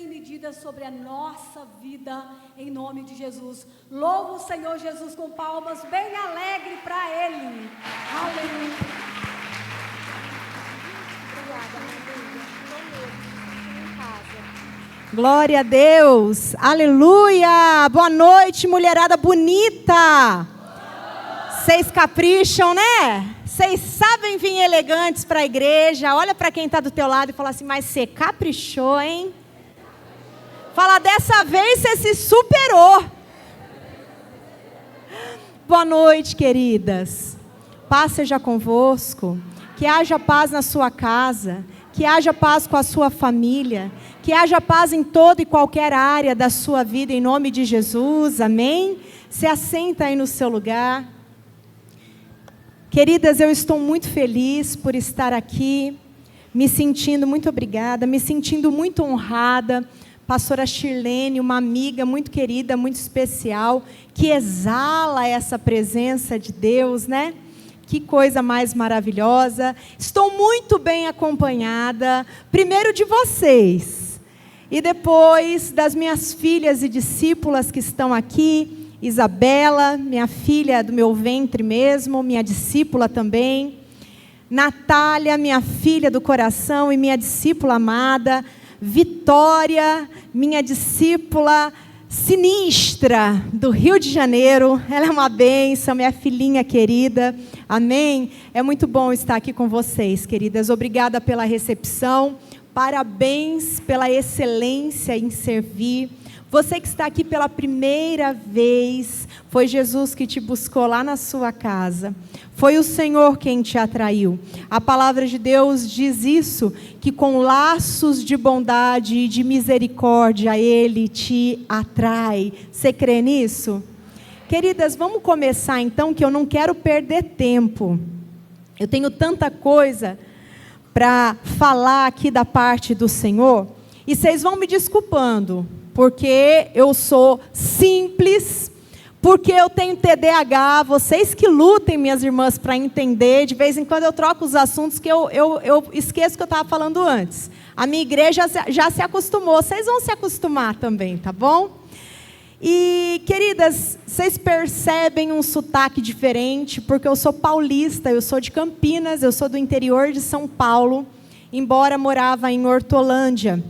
sem medida sobre a nossa vida, em nome de Jesus. Louva o Senhor Jesus com palmas bem alegre para Ele. Aleluia. Obrigada, Glória a Deus, aleluia, boa noite, mulherada bonita. Vocês capricham, né? Vocês sabem vir elegantes para a igreja. Olha para quem está do teu lado e fala assim: mas você caprichou, hein? Fala, dessa vez você se superou. Boa noite, queridas. Paz seja convosco. Que haja paz na sua casa. Que haja paz com a sua família. Que haja paz em toda e qualquer área da sua vida, em nome de Jesus. Amém? Se assenta aí no seu lugar. Queridas, eu estou muito feliz por estar aqui, me sentindo muito obrigada, me sentindo muito honrada. Pastora Shirlene, uma amiga muito querida, muito especial, que exala essa presença de Deus, né? Que coisa mais maravilhosa. Estou muito bem acompanhada, primeiro de vocês, e depois das minhas filhas e discípulas que estão aqui. Isabela, minha filha do meu ventre mesmo, minha discípula também. Natália, minha filha do coração e minha discípula amada. Vitória, minha discípula sinistra do Rio de Janeiro. Ela é uma bênção, minha filhinha querida. Amém? É muito bom estar aqui com vocês, queridas. Obrigada pela recepção. Parabéns pela excelência em servir. Você que está aqui pela primeira vez, foi Jesus que te buscou lá na sua casa. Foi o Senhor quem te atraiu. A palavra de Deus diz isso, que com laços de bondade e de misericórdia Ele te atrai. Você crê nisso? Queridas, vamos começar então, que eu não quero perder tempo. Eu tenho tanta coisa para falar aqui da parte do Senhor, e vocês vão me desculpando, porque eu sou simples, porque eu tenho TDAH, vocês que lutem, minhas irmãs, para entender. De vez em quando eu troco os assuntos, que eu esqueço que eu estava falando antes. A minha igreja já se acostumou, vocês vão se acostumar também, tá bom? E, queridas, vocês percebem um sotaque diferente, porque eu sou paulista, eu sou de Campinas, eu sou do interior de São Paulo, embora morava em Hortolândia.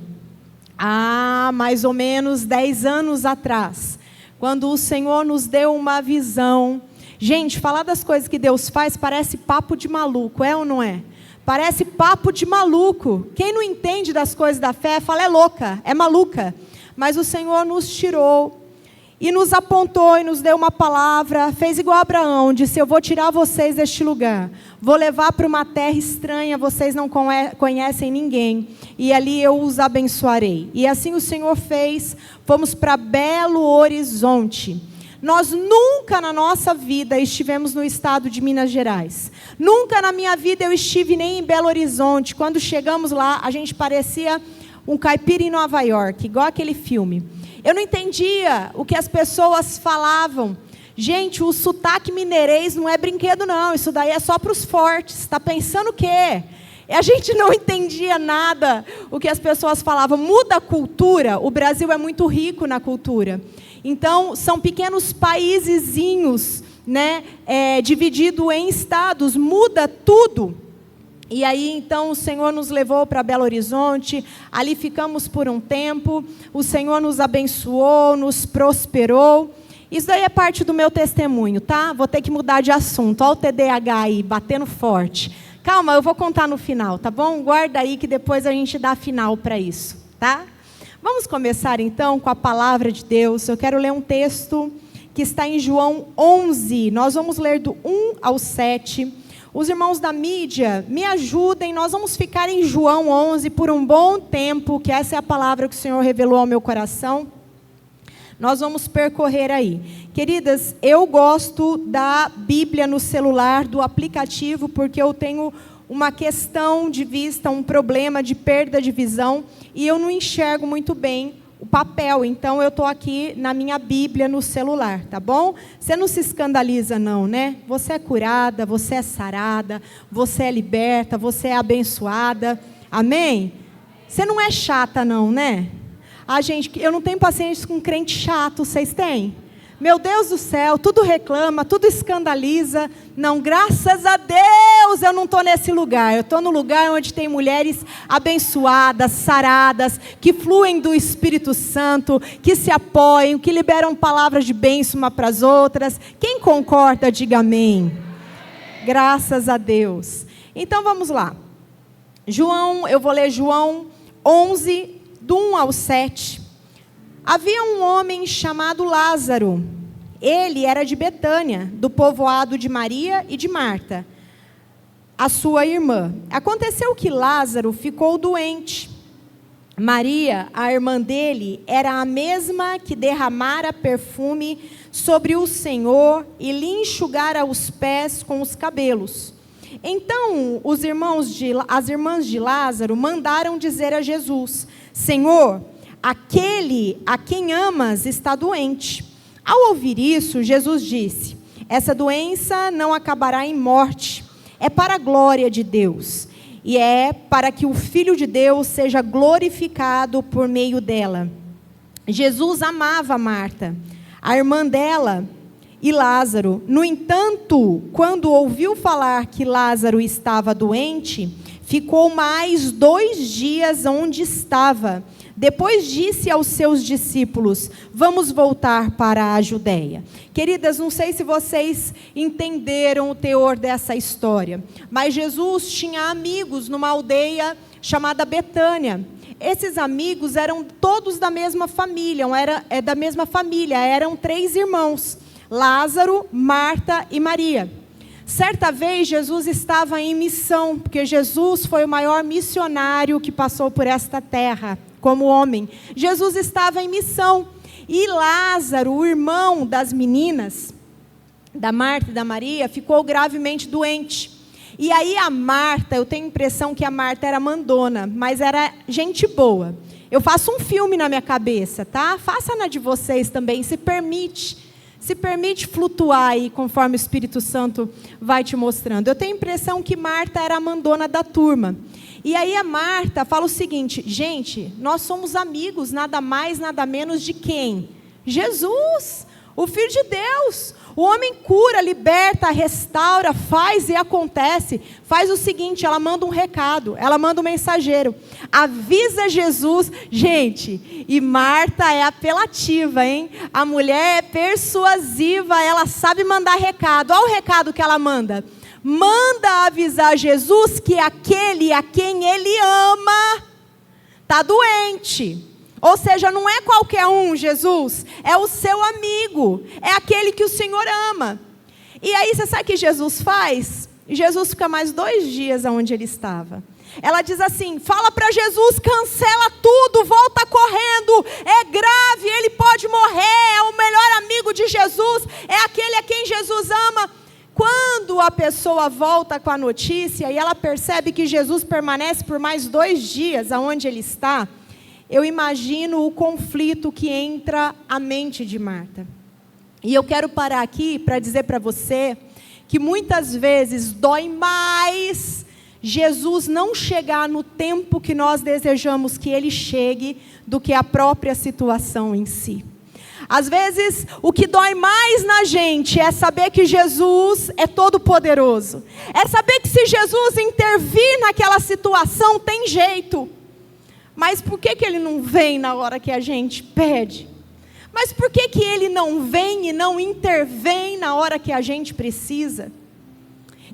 Há mais ou menos 10 anos atrás, quando o Senhor nos deu uma visão. Gente, falar das coisas que Deus faz parece papo de maluco, é ou não é? Parece papo de maluco. Quem não entende das coisas da fé, fala, é louca, é maluca. Mas o Senhor nos tirou e nos apontou e nos deu uma palavra, fez igual a Abraão, disse: eu vou tirar vocês deste lugar, vou levar para uma terra estranha, vocês não conhecem ninguém, e ali eu os abençoarei. E assim o Senhor fez. Fomos para Belo Horizonte. Nós nunca na nossa vida estivemos no estado de Minas Gerais. Nunca na minha vida eu estive nem em Belo Horizonte. Quando chegamos lá, a gente parecia um caipira em Nova York, igual aquele filme. Eu não entendia o que as pessoas falavam. Gente, o sotaque mineirês não é brinquedo não, isso daí é só para os fortes. Está pensando o quê? A gente não entendia nada o que as pessoas falavam. Muda a cultura, o Brasil é muito rico na cultura. Então, são pequenos paisezinhos, né, dividido em estados, muda tudo. E aí, então, o Senhor nos levou para Belo Horizonte, ali ficamos por um tempo, o Senhor nos abençoou, nos prosperou. Isso daí é parte do meu testemunho, tá? Vou ter que mudar de assunto, olha o TDAH aí, batendo forte. Calma, eu vou contar no final, tá bom? Guarda aí que depois a gente dá final para isso, tá? Vamos começar então com a palavra de Deus. Eu quero ler um texto que está em João 11, nós vamos ler do 1 ao 7. Os irmãos da mídia, me ajudem, nós vamos ficar em João 11 por um bom tempo, que essa é a palavra que o Senhor revelou ao meu coração. Nós vamos percorrer aí. Queridas, eu gosto da Bíblia no celular, do aplicativo, porque eu tenho uma questão de vista, um problema de perda de visão, e eu não enxergo muito bem o papel, então eu estou aqui na minha Bíblia no celular, tá bom? Você não se escandaliza não, né? Você é curada, você é sarada, você é liberta, você é abençoada, amém? Você não é chata não, né? Gente, eu não tenho paciência com crente chato, vocês têm? Meu Deus do céu, tudo reclama, tudo escandaliza. Não, graças a Deus eu não estou nesse lugar. Eu estou no lugar onde tem mulheres abençoadas, saradas, que fluem do Espírito Santo, que se apoiam, que liberam palavras de bênção uma para as outras. Quem concorda, diga amém. Graças a Deus. Então vamos lá. Eu vou ler João 11, do 1 ao 7. Havia um homem chamado Lázaro. Ele era de Betânia, do povoado de Maria e de Marta, a sua irmã. Aconteceu que Lázaro ficou doente. Maria, a irmã dele, era a mesma que derramara perfume sobre o Senhor e lhe enxugara os pés com os cabelos. Então, as irmãs de Lázaro mandaram dizer a Jesus: Senhor, aquele a quem amas está doente. Ao ouvir isso, Jesus disse: essa doença não acabará em morte, é para a glória de Deus, e é para que o Filho de Deus seja glorificado por meio dela. Jesus amava Marta, a irmã dela, e Lázaro. No entanto, quando ouviu falar que Lázaro estava doente, ficou mais 2 dias onde estava. Depois disse aos seus discípulos: vamos voltar para a Judeia. Queridas, não sei se vocês entenderam o teor dessa história, mas Jesus tinha amigos numa aldeia chamada Betânia. Esses amigos eram todos da mesma família, eram 3 irmãos: Lázaro, Marta e Maria. Certa vez Jesus estava em missão, porque Jesus foi o maior missionário que passou por esta terra, como homem. Jesus estava em missão, e Lázaro, o irmão das meninas, da Marta e da Maria, ficou gravemente doente. E aí a Marta, eu tenho a impressão que a Marta era mandona, mas era gente boa. Eu faço um filme na minha cabeça, tá? Faça na de vocês também, se permite flutuar aí, conforme o Espírito Santo vai te mostrando. Eu tenho a impressão que Marta era a mandona da turma. E aí a Marta fala o seguinte: gente, nós somos amigos, nada mais, nada menos de quem? Jesus, o Filho de Deus. O homem cura, liberta, restaura, faz e acontece. Faz o seguinte, ela manda um recado, ela manda um mensageiro. Avisa Jesus. Gente, e Marta é apelativa, hein? A mulher é persuasiva, ela sabe mandar recado. Olha o recado que ela manda. Manda avisar Jesus que aquele a quem ele ama está doente. Ou seja, não é qualquer um, Jesus, é o seu amigo, é aquele que o Senhor ama. E aí, você sabe o que Jesus faz? Jesus fica mais 2 dias onde ele estava. Ela diz assim: fala para Jesus, cancela tudo, volta correndo, é grave, ele pode morrer, é o melhor amigo de Jesus, é aquele a quem Jesus ama. Quando a pessoa volta com a notícia e ela percebe que Jesus permanece por mais 2 dias aonde ele está, eu imagino o conflito que entra a mente de Marta. E eu quero parar aqui para dizer para você que muitas vezes dói mais Jesus não chegar no tempo que nós desejamos que ele chegue do que a própria situação em si. Às vezes, o que dói mais na gente é saber que Jesus é todo poderoso. É saber que se Jesus intervir naquela situação, tem jeito. Mas por que ele não vem na hora que a gente pede? Mas por que ele não vem e não intervém na hora que a gente precisa?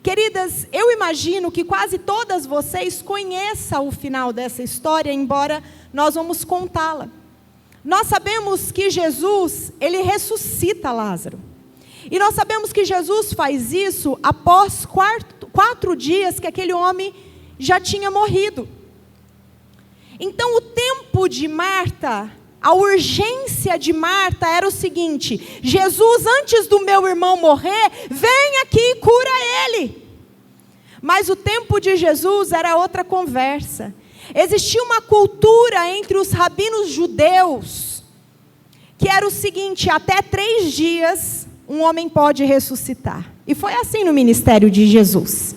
Queridas, eu imagino que quase todas vocês conheçam o final dessa história, embora nós vamos contá-la. Nós sabemos que Jesus, ele ressuscita Lázaro. E nós sabemos que Jesus faz isso após 4 dias que aquele homem já tinha morrido. Então o tempo de Marta, a urgência de Marta era o seguinte: Jesus, antes do meu irmão morrer, vem aqui e cura ele. Mas o tempo de Jesus era outra conversa. Existia uma cultura entre os rabinos judeus, que era o seguinte: até 3 dias um homem pode ressuscitar. E foi assim no ministério de Jesus.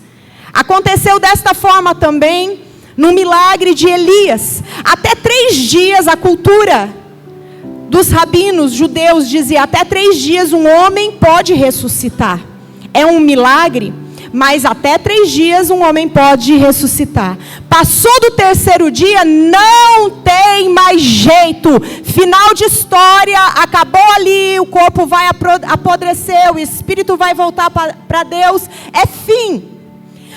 Aconteceu desta forma também no milagre de Elias. Até 3 dias a cultura dos rabinos judeus dizia: até 3 dias um homem pode ressuscitar. É um milagre, mas até 3 dias um homem pode ressuscitar. Passou do 3º dia, não tem mais jeito. Final de história, acabou ali, o corpo vai apodrecer, o espírito vai voltar para Deus, é fim.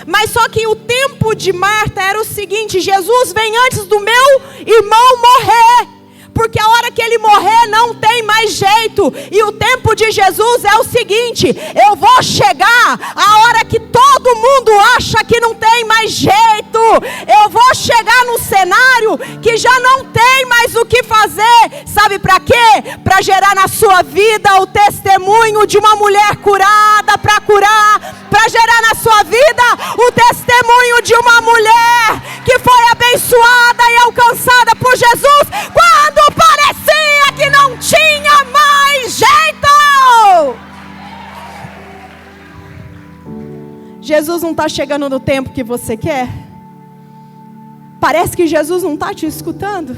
Mas só que o tempo de Marta era o seguinte: Jesus vem antes do meu irmão morrer, porque a hora que ele morrer não tem mais jeito. E o tempo de Jesus é o seguinte: eu vou chegar a hora que todo mundo acha que não tem mais jeito. Eu vou chegar no cenário que já não tem mais o que fazer. Sabe para quê? Para gerar na sua vida o testemunho de uma mulher curada, para curar, para gerar na sua vida o testemunho de uma mulher que foi abençoada e alcançada por Jesus quando parecia que não tinha mais jeito. Jesus não está chegando no tempo que você quer? Parece que Jesus não está te escutando.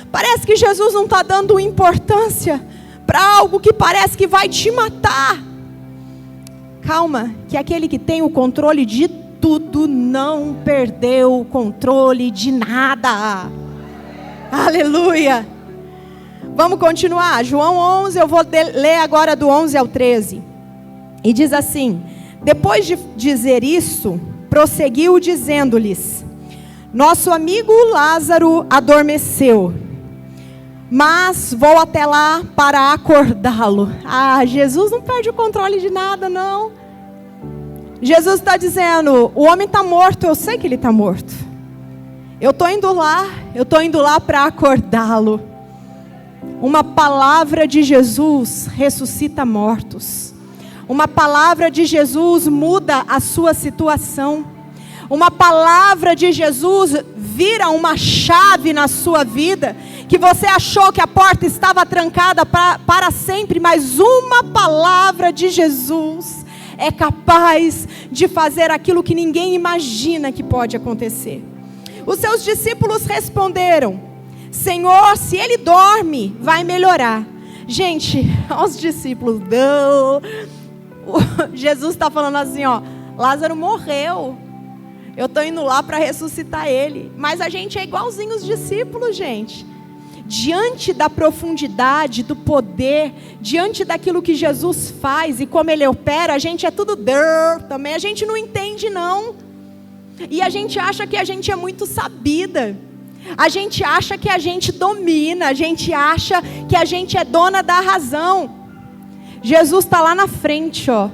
Parece que Jesus não está dando importância para algo que parece que vai te matar. Calma, que aquele que tem o controle de tudo não perdeu o controle de nada. Aleluia. Vamos continuar. João 11, eu vou ler agora do 11 ao 13. E diz assim: depois de dizer isso, prosseguiu dizendo-lhes: nosso amigo Lázaro adormeceu, mas vou até lá para acordá-lo. Jesus não perde o controle de nada, não. Jesus está dizendo: o homem está morto, eu sei que ele está morto. Eu estou indo lá para acordá-lo. Uma palavra de Jesus ressuscita mortos. Uma palavra de Jesus muda a sua situação. Uma palavra de Jesus vira uma chave na sua vida, que você achou que a porta estava trancada para sempre, mas uma palavra de Jesus é capaz de fazer aquilo que ninguém imagina que pode acontecer. Os seus discípulos responderam: Senhor, se ele dorme, vai melhorar. Gente, os discípulos, não. Jesus está falando assim, ó: Lázaro morreu, eu estou indo lá para ressuscitar ele. Mas a gente é igualzinho os discípulos, gente. Diante da profundidade, do poder, diante daquilo que Jesus faz e como ele opera, a gente é tudo também, a gente não entende não. E a gente acha que a gente é muito sabida. A gente acha que a gente domina, a gente acha que a gente é dona da razão. Jesus está lá na frente, ó.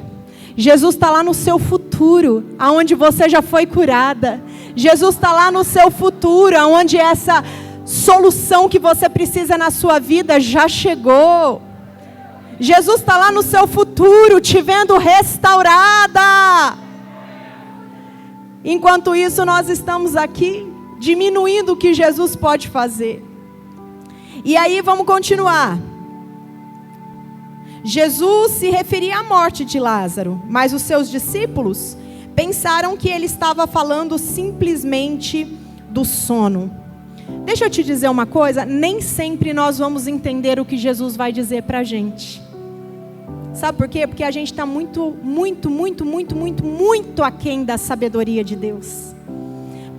Jesus está lá no seu futuro, aonde você já foi curada. Jesus está lá no seu futuro, aonde essa solução que você precisa na sua vida já chegou. Jesus está lá no seu futuro, te vendo restaurada. Enquanto isso, nós estamos aqui diminuindo o que Jesus pode fazer. E aí vamos continuar. Jesus se referia à morte de Lázaro, mas os seus discípulos pensaram que ele estava falando simplesmente do sono. Deixa eu te dizer uma coisa, nem sempre nós vamos entender o que Jesus vai dizer para a gente. Sabe por quê? Porque a gente está muito aquém da sabedoria de Deus.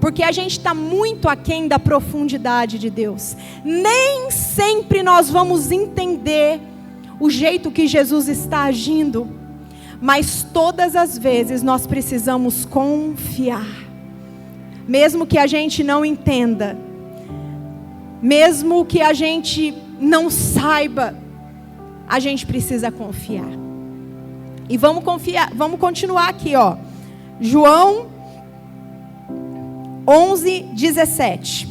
Porque a gente está muito aquém da profundidade de Deus. Nem sempre nós vamos entender o jeito que Jesus está agindo. Mas todas as vezes nós precisamos confiar. Mesmo que a gente não entenda. Mesmo que a gente não saiba, a gente precisa confiar. E vamos confiar, vamos continuar aqui, ó. João 11:17.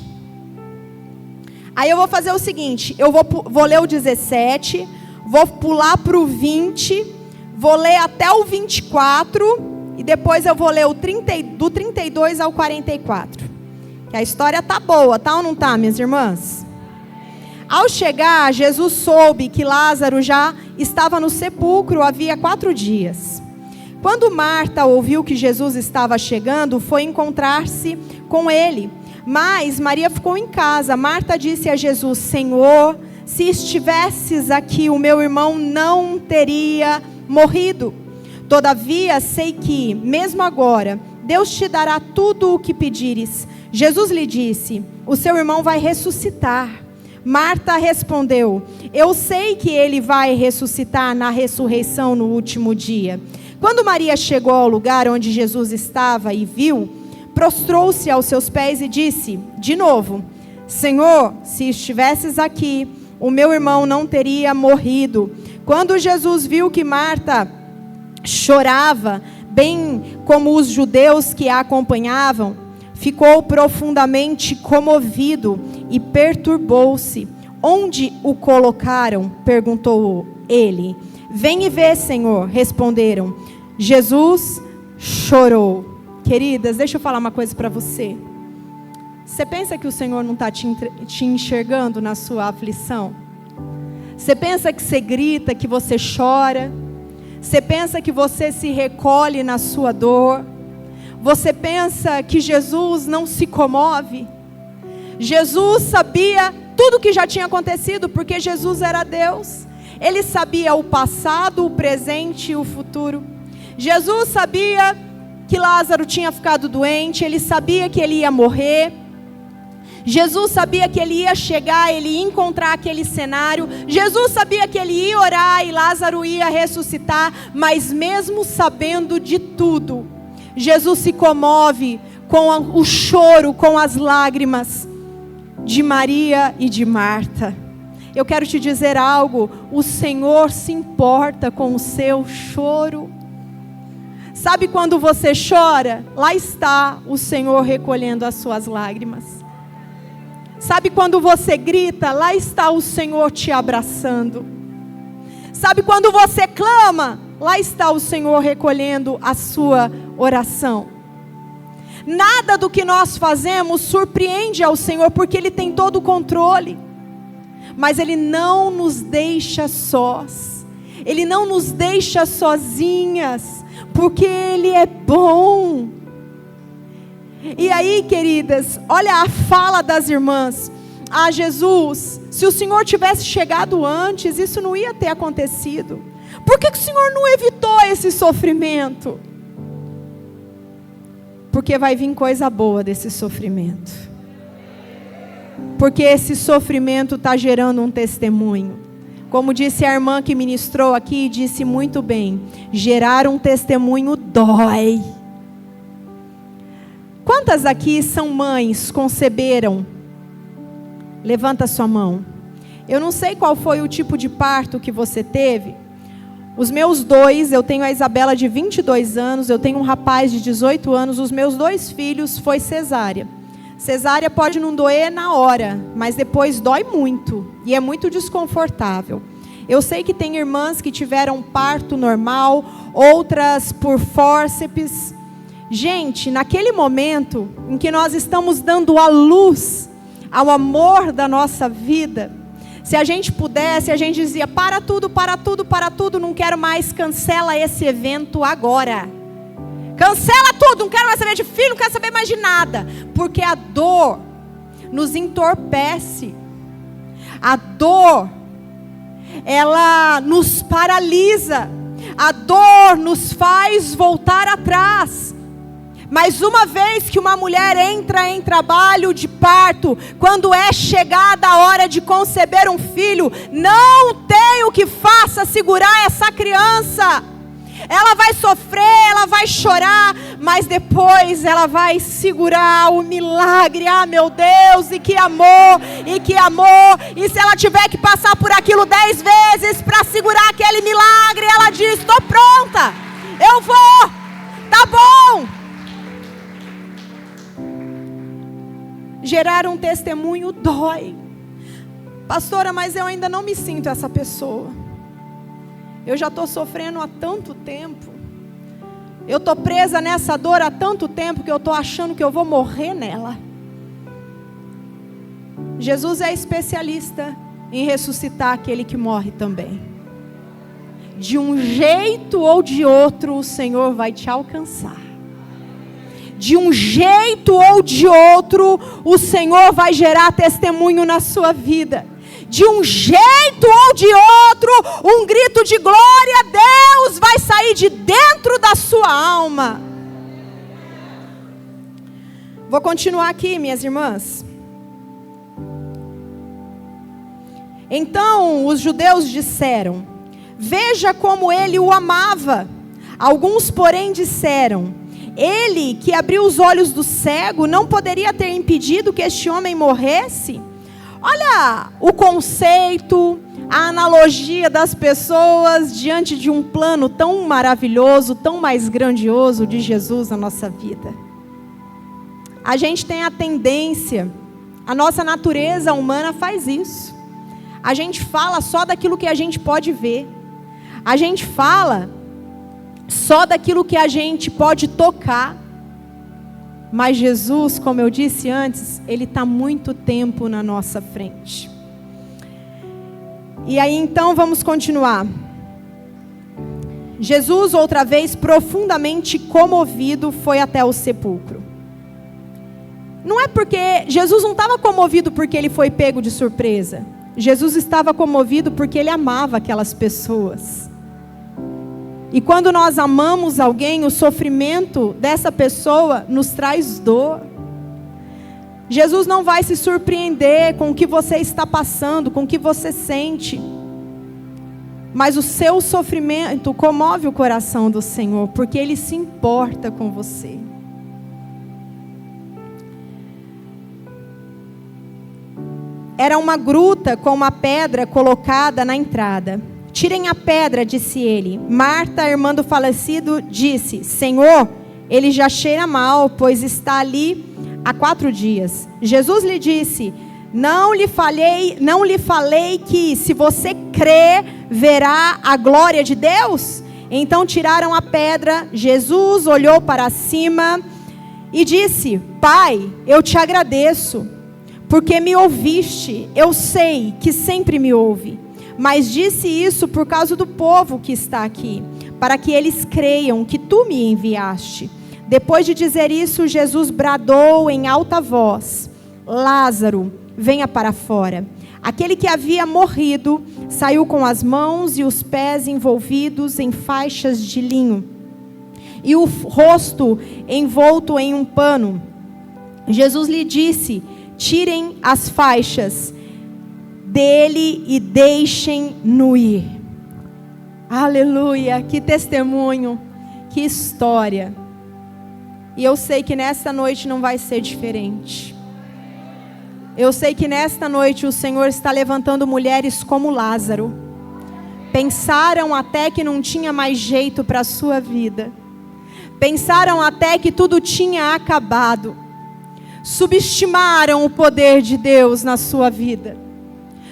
Aí eu vou fazer o seguinte, eu vou ler o 17, vou pular para o 20, vou ler até o 24 e depois eu vou ler do 32 ao 44. Que a história tá boa, tá ou não tá, minhas irmãs? Ao chegar, Jesus soube que Lázaro já estava no sepulcro havia 4 dias. Quando Marta ouviu que Jesus estava chegando, foi encontrar-se com ele. Mas Maria ficou em casa. Marta disse a Jesus: Senhor, se estivesses aqui, o meu irmão não teria morrido. Todavia sei que, mesmo agora, Deus te dará tudo o que pedires. Jesus lhe disse: o seu irmão vai ressuscitar. Marta respondeu: eu sei que ele vai ressuscitar na ressurreição no último dia. Quando Maria chegou ao lugar onde Jesus estava e viu, prostrou-se aos seus pés e disse de novo: Senhor, se estivesses aqui, o meu irmão não teria morrido. Quando Jesus viu que Marta chorava, bem como os judeus que a acompanhavam, ficou profundamente comovido e perturbou-se. Onde o colocaram? Perguntou ele. Vem e vê, Senhor, responderam. Jesus chorou. Queridas, deixa eu falar uma coisa para você. Você pensa que o Senhor não está te enxergando na sua aflição? Você pensa que você grita, que você chora? Você pensa que você se recolhe na sua dor? Você pensa que Jesus não se comove? Jesus sabia tudo o que já tinha acontecido, porque Jesus era Deus. Ele sabia o passado, o presente e o futuro. Jesus sabia que Lázaro tinha ficado doente, ele sabia que ele ia morrer. Jesus sabia que ele ia chegar, ele ia encontrar aquele cenário. Jesus sabia que ele ia orar e Lázaro ia ressuscitar. Mas mesmo sabendo de tudo, Jesus se comove com o choro, com as lágrimas de Maria e de Marta. Eu quero te dizer algo: o Senhor se importa com o seu choro. Sabe quando você chora? Lá está o Senhor recolhendo as suas lágrimas. Sabe quando você grita? Lá está o Senhor te abraçando. Sabe quando você clama? Lá está o Senhor recolhendo a sua oração. Nada do que nós fazemos surpreende ao Senhor, porque Ele tem todo o controle. Mas Ele não nos deixa sós. Ele não nos deixa sozinhas, porque Ele é bom. E aí, queridas, olha a fala das irmãs. Ah, Jesus, se o Senhor tivesse chegado antes, isso não ia ter acontecido. Por que o Senhor não evitou esse sofrimento? Porque vai vir coisa boa desse sofrimento. Porque esse sofrimento está gerando um testemunho. Como disse a irmã que ministrou aqui, disse muito bem: gerar um testemunho dói. Quantas aqui são mães, conceberam? Levanta sua mão. Eu não sei qual foi o tipo de parto que você teve. Os meus dois, eu tenho a Isabela de 22 anos, eu tenho um rapaz de 18 anos, os meus 2 filhos foi cesárea. Cesárea pode não doer na hora, mas depois dói muito e é muito desconfortável. Eu sei que tem irmãs que tiveram parto normal, outras por fórceps. Gente, naquele momento em que nós estamos dando a luz ao amor da nossa vida, se a gente pudesse, a gente dizia: para tudo, para tudo, para tudo, não quero mais, cancela esse evento agora. Cancela tudo, não quero mais saber de filho, não quero saber mais de nada. Porque a dor nos entorpece. A dor, ela nos paralisa. A dor nos faz voltar atrás. Mas uma vez que uma mulher entra em trabalho de parto, quando é chegada a hora de conceber um filho, não tem o que faça segurar essa criança. Ela vai sofrer, ela vai chorar, mas depois ela vai segurar o milagre. Ah, meu Deus, e que amor, e que amor. E se ela tiver que passar por aquilo 10 vezes para segurar aquele milagre, ela diz: estou pronta, eu vou, tá bom. Gerar um testemunho dói. Pastora, mas eu ainda não me sinto essa pessoa. Eu já estou sofrendo há tanto tempo. Eu estou presa nessa dor há tanto tempo que eu estou achando que eu vou morrer nela. Jesus é especialista em ressuscitar aquele que morre também. De um jeito ou de outro, o Senhor vai te alcançar. de um jeito ou de outro, o Senhor vai gerar testemunho na sua vida. De um jeito ou de outro, um grito de glória a Deus vai sair de dentro da sua alma. Vou continuar aqui, minhas irmãs. Então os judeus disseram: veja como ele o amava. Alguns, porém, disseram: ele que abriu os olhos do cego não poderia ter impedido que este homem morresse? Olha o conceito, a analogia das pessoas diante de um plano tão maravilhoso, tão mais grandioso de Jesus na nossa vida. A gente tem a tendência, a nossa natureza humana faz isso. A gente fala só daquilo que a gente pode ver. A gente fala só daquilo que a gente pode tocar. Mas Jesus, como eu disse antes, Ele está muito tempo na nossa frente. E aí então vamos continuar. Jesus, outra vez, profundamente comovido, foi até o sepulcro. Não é porque Jesus não estava comovido porque Ele foi pego de surpresa. Jesus estava comovido porque Ele amava aquelas pessoas. E quando nós amamos alguém, o sofrimento dessa pessoa nos traz dor. Jesus não vai se surpreender com o que você está passando, com o que você sente. Mas o seu sofrimento comove o coração do Senhor, porque Ele se importa com você. Era uma gruta com uma pedra colocada na entrada. Tirem a pedra, disse ele. Marta, a irmã do falecido, disse: Senhor, ele já cheira mal, pois está ali há 4 dias. Jesus lhe disse: não lhe falei que se você crer, verá a glória de Deus? Então tiraram a pedra. Jesus olhou para cima e disse: Pai, eu te agradeço, porque me ouviste. Eu sei que sempre me ouve, mas disse isso por causa do povo que está aqui, para que eles creiam que tu me enviaste. Depois de dizer isso, Jesus bradou em alta voz: Lázaro, venha para fora. Aquele que havia morrido saiu com as mãos e os pés envolvidos em faixas de linho e o rosto envolto em um pano. Jesus lhe disse: tirem as faixas dele e deixem-no ir. Aleluia, que testemunho, que história. E eu sei que nesta noite não vai ser diferente. Eu sei que nesta noite o Senhor está levantando mulheres como Lázaro. Pensaram até que não tinha mais jeito para a sua vida. Pensaram até que tudo tinha acabado. Subestimaram o poder de Deus na sua vida.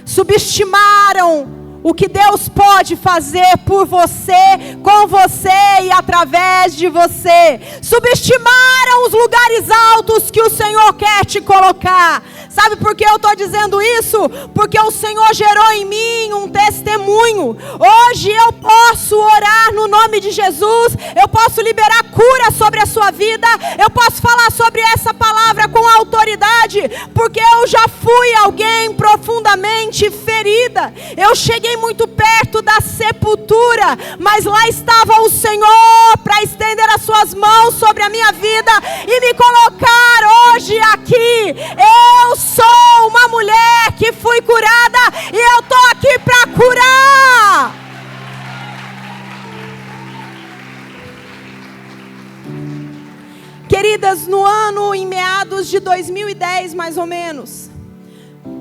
Subestimaram o que Deus pode fazer por você, com você e através de você. Subestimaram os lugares altos que o Senhor quer te colocar. Sabe por que eu estou dizendo isso? Porque o Senhor gerou em mim um testemunho. Hoje eu posso orar no nome de Jesus. Eu posso liberar cura sobre a sua vida. Eu posso falar sobre essa palavra com autoridade. Porque eu já fui alguém profundamente ferida. Eu cheguei muito perto da sepultura, mas lá estava o Senhor para estender as suas mãos sobre a minha vida e me colocar hoje aqui. Eu sou uma mulher que fui curada e eu estou aqui para curar. Queridas, no ano em meados de 2010 mais ou menos,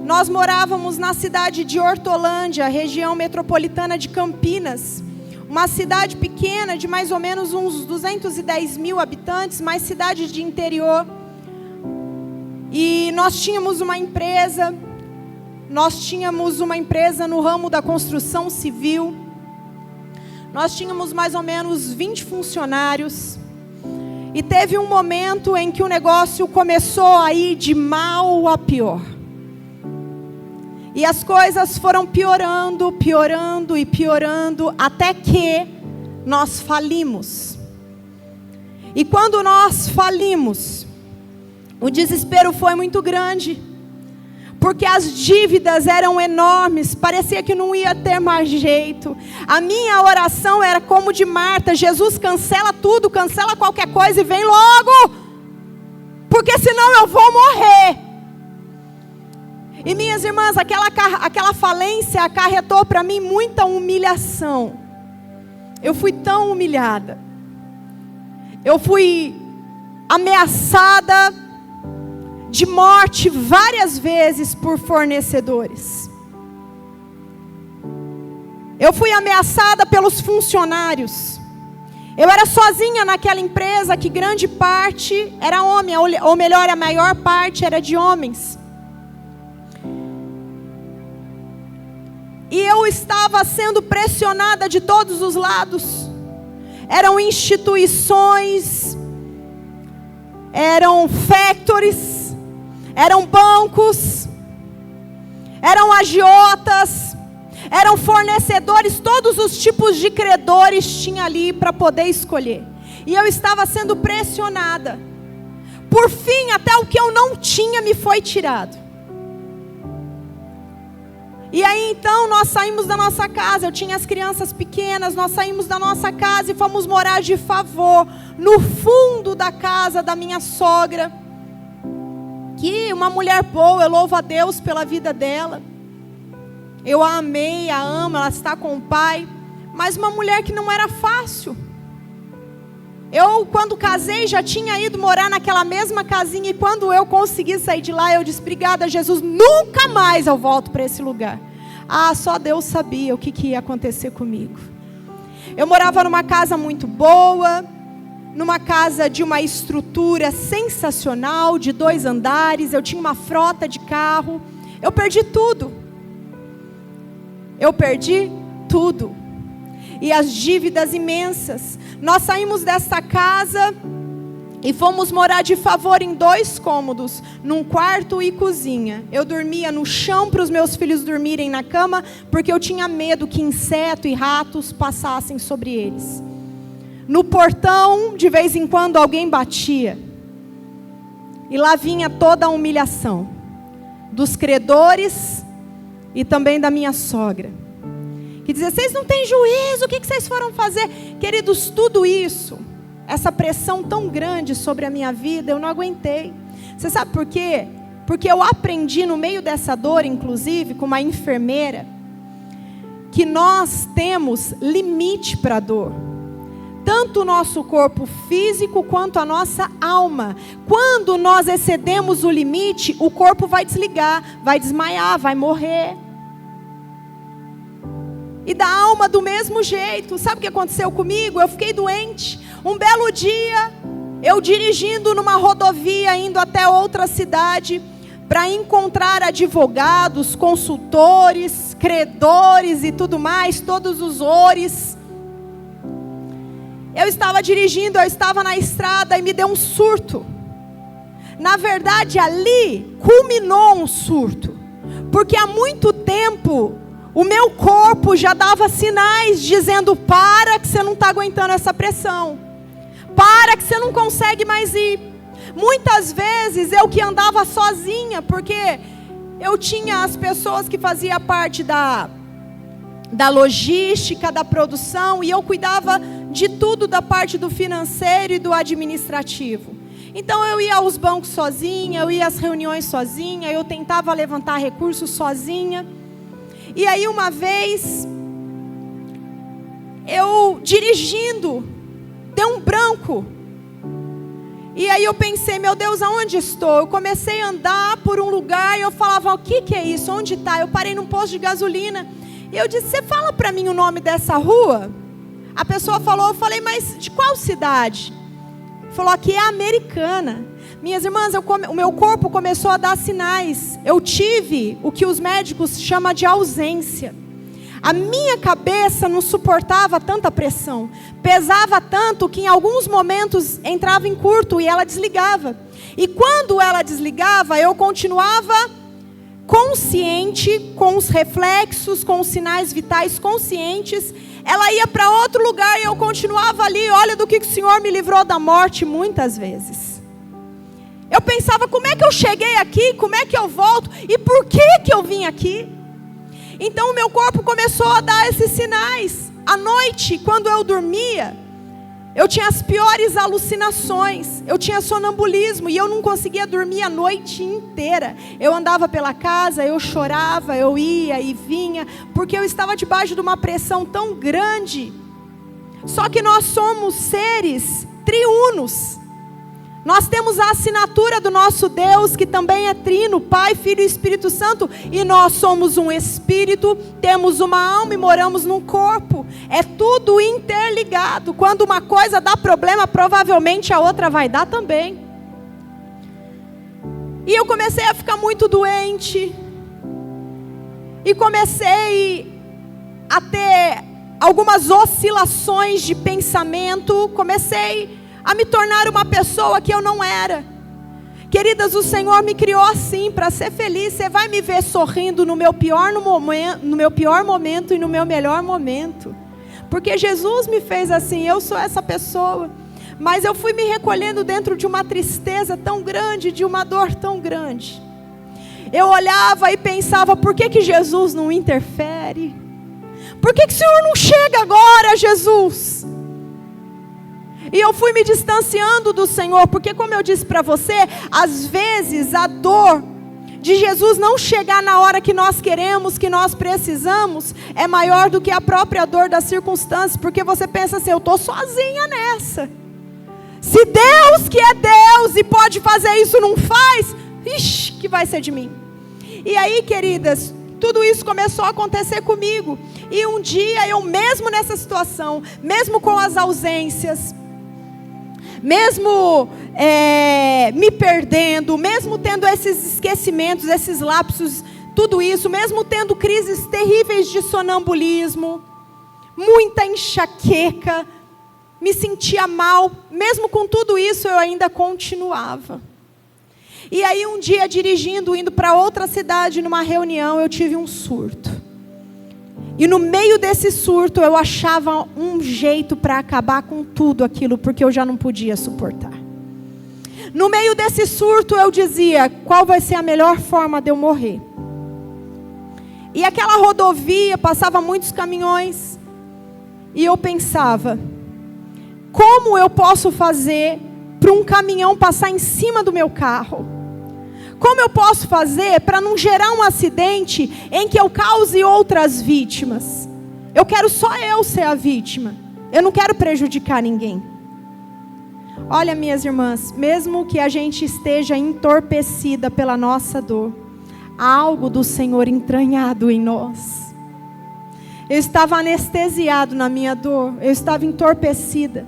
nós morávamos na cidade de Hortolândia, região metropolitana de Campinas. Uma cidade pequena de mais ou menos uns 210 mil habitantes, mas cidade de interior. E nós tínhamos uma empresa no ramo da construção civil. Nós tínhamos mais ou menos 20 funcionários. E teve um momento em que o negócio começou a ir de mal a pior. E as coisas foram piorando, até que nós falimos. E quando nós falimos, o desespero foi muito grande, porque as dívidas eram enormes, parecia que não ia ter mais jeito. A minha oração era como de Marta: Jesus, cancela tudo, cancela qualquer coisa e vem logo, porque senão eu vou morrer. E minhas irmãs, aquela falência acarretou para mim muita humilhação. Eu fui tão humilhada. Eu fui ameaçada de morte várias vezes por fornecedores. Eu fui ameaçada pelos funcionários. Eu era sozinha naquela empresa que grande parte era homem, ou melhor, a maior parte era de homens. E eu estava sendo pressionada de todos os lados. Eram instituições, eram factories, eram bancos, eram agiotas, eram fornecedores, todos os tipos de credores tinha ali para poder escolher. E eu estava sendo pressionada. Por fim, até o que eu não tinha me foi tirado. E aí então nós saímos da nossa casa, eu tinha as crianças pequenas, nós saímos da nossa casa e fomos morar de favor, no fundo da casa da minha sogra. Que uma mulher boa, eu louvo a Deus pela vida dela. Eu a amei, a amo, ela está com o pai. Mas uma mulher que não era fácil. Eu, quando casei, já tinha ido morar naquela mesma casinha. E quando eu consegui sair de lá, eu disse: obrigada, Jesus, nunca mais eu volto para esse lugar. Ah, só Deus sabia o que ia acontecer comigo. Eu morava numa casa muito boa, numa casa de uma estrutura sensacional, de 2 andares. Eu tinha uma frota de carro. Eu perdi tudo. Eu perdi tudo. E as dívidas imensas. Nós saímos dessa casa e fomos morar de favor em 2 cômodos, num quarto e cozinha. Eu dormia no chão para os meus filhos dormirem na cama, porque eu tinha medo que inseto e ratos passassem sobre eles. No portão, de vez em quando, alguém batia. E lá vinha toda a humilhação dos credores e também da minha sogra, que dizia: vocês não têm juízo, o que vocês foram fazer? Queridos, tudo isso, essa pressão tão grande sobre a minha vida, eu não aguentei. Você sabe por quê? Porque eu aprendi no meio dessa dor, inclusive, com uma enfermeira, que nós temos limite para a dor. Tanto o nosso corpo físico quanto a nossa alma. Quando nós excedemos o limite, o corpo vai desligar, vai desmaiar, vai morrer. E da alma do mesmo jeito. Sabe o que aconteceu comigo? Eu fiquei doente. Um belo dia, eu dirigindo numa rodovia, indo até outra cidade, para encontrar advogados, consultores, credores e tudo mais, todos os ores. Eu estava dirigindo, eu estava na estrada e me deu um surto. Na verdade, ali culminou um surto. Porque há muito tempo o meu corpo já dava sinais dizendo: para que você não está aguentando essa pressão. Para que você não consegue mais ir. Muitas vezes eu que andava sozinha, porque eu tinha as pessoas que faziam parte da logística, da produção, e eu cuidava de tudo da parte do financeiro e do administrativo. Então eu ia aos bancos sozinha, eu ia às reuniões sozinha, eu tentava levantar recursos sozinha. E aí uma vez, eu dirigindo, deu um branco. E aí eu pensei: meu Deus, aonde estou? Eu comecei a andar por um lugar e eu falava: o que é isso? Onde está? Eu parei num posto de gasolina. E eu disse: você fala para mim o nome dessa rua? A pessoa falou, eu falei: mas de qual cidade? Falou: aqui é Americana. Minhas irmãs, o meu corpo começou a dar sinais. Eu tive o que os médicos chamam de ausência. A minha cabeça não suportava tanta pressão. Pesava tanto que em alguns momentos entrava em curto e ela desligava. E quando ela desligava, eu continuava consciente, com os reflexos, com os sinais vitais conscientes. Ela ia para outro lugar e eu continuava ali. Olha do que o Senhor me livrou da morte muitas vezes. Eu pensava, como é que eu cheguei aqui? Como é que eu volto? E por que eu vim aqui? Então o meu corpo começou a dar esses sinais. À noite, quando eu dormia, eu tinha as piores alucinações. Eu tinha sonambulismo e eu não conseguia dormir a noite inteira. Eu andava pela casa, eu chorava, eu ia e vinha, porque eu estava debaixo de uma pressão tão grande. Só que nós somos seres triunos. Nós temos a assinatura do nosso Deus, que também é trino, Pai, Filho e Espírito Santo. E nós somos um espírito, temos uma alma e moramos num corpo. É tudo interligado. Quando uma coisa dá problema, provavelmente a outra vai dar também. E eu comecei a ficar muito doente. E comecei a ter algumas oscilações de pensamento. Comecei a me tornar uma pessoa que eu não era. Queridas, o Senhor me criou assim, para ser feliz. Você vai me ver sorrindo no meu pior momento e no meu melhor momento. Porque Jesus me fez assim, eu sou essa pessoa. Mas eu fui me recolhendo dentro de uma tristeza tão grande, de uma dor tão grande. Eu olhava e pensava, por que Jesus não interfere? Por que o Senhor não chega agora, Jesus? E eu fui me distanciando do Senhor, porque como eu disse para você, às vezes a dor de Jesus não chegar na hora que nós queremos, que nós precisamos, é maior do que a própria dor das circunstâncias, porque você pensa assim, eu estou sozinha nessa. Se Deus que é Deus e pode fazer isso não faz, ixi, que vai ser de mim? E aí, queridas, tudo isso começou a acontecer comigo. E um dia eu mesmo nessa situação, mesmo com as ausências, mesmo me perdendo, mesmo tendo esses esquecimentos, esses lapsos, tudo isso, mesmo tendo crises terríveis de sonambulismo, muita enxaqueca, me sentia mal, mesmo com tudo isso eu ainda continuava. E aí um dia dirigindo, indo para outra cidade numa reunião, eu tive um surto. E no meio desse surto eu achava um jeito para acabar com tudo aquilo, porque eu já não podia suportar. No meio desse surto eu dizia, qual vai ser a melhor forma de eu morrer? E aquela rodovia, passava muitos caminhões, e eu pensava, como eu posso fazer para um caminhão passar em cima do meu carro? Como eu posso fazer para não gerar um acidente em que eu cause outras vítimas? Eu quero só eu ser a vítima. Eu não quero prejudicar ninguém. Olha, minhas irmãs, mesmo que a gente esteja entorpecida pela nossa dor, há algo do Senhor entranhado em nós. Eu estava anestesiado na minha dor, eu estava entorpecida,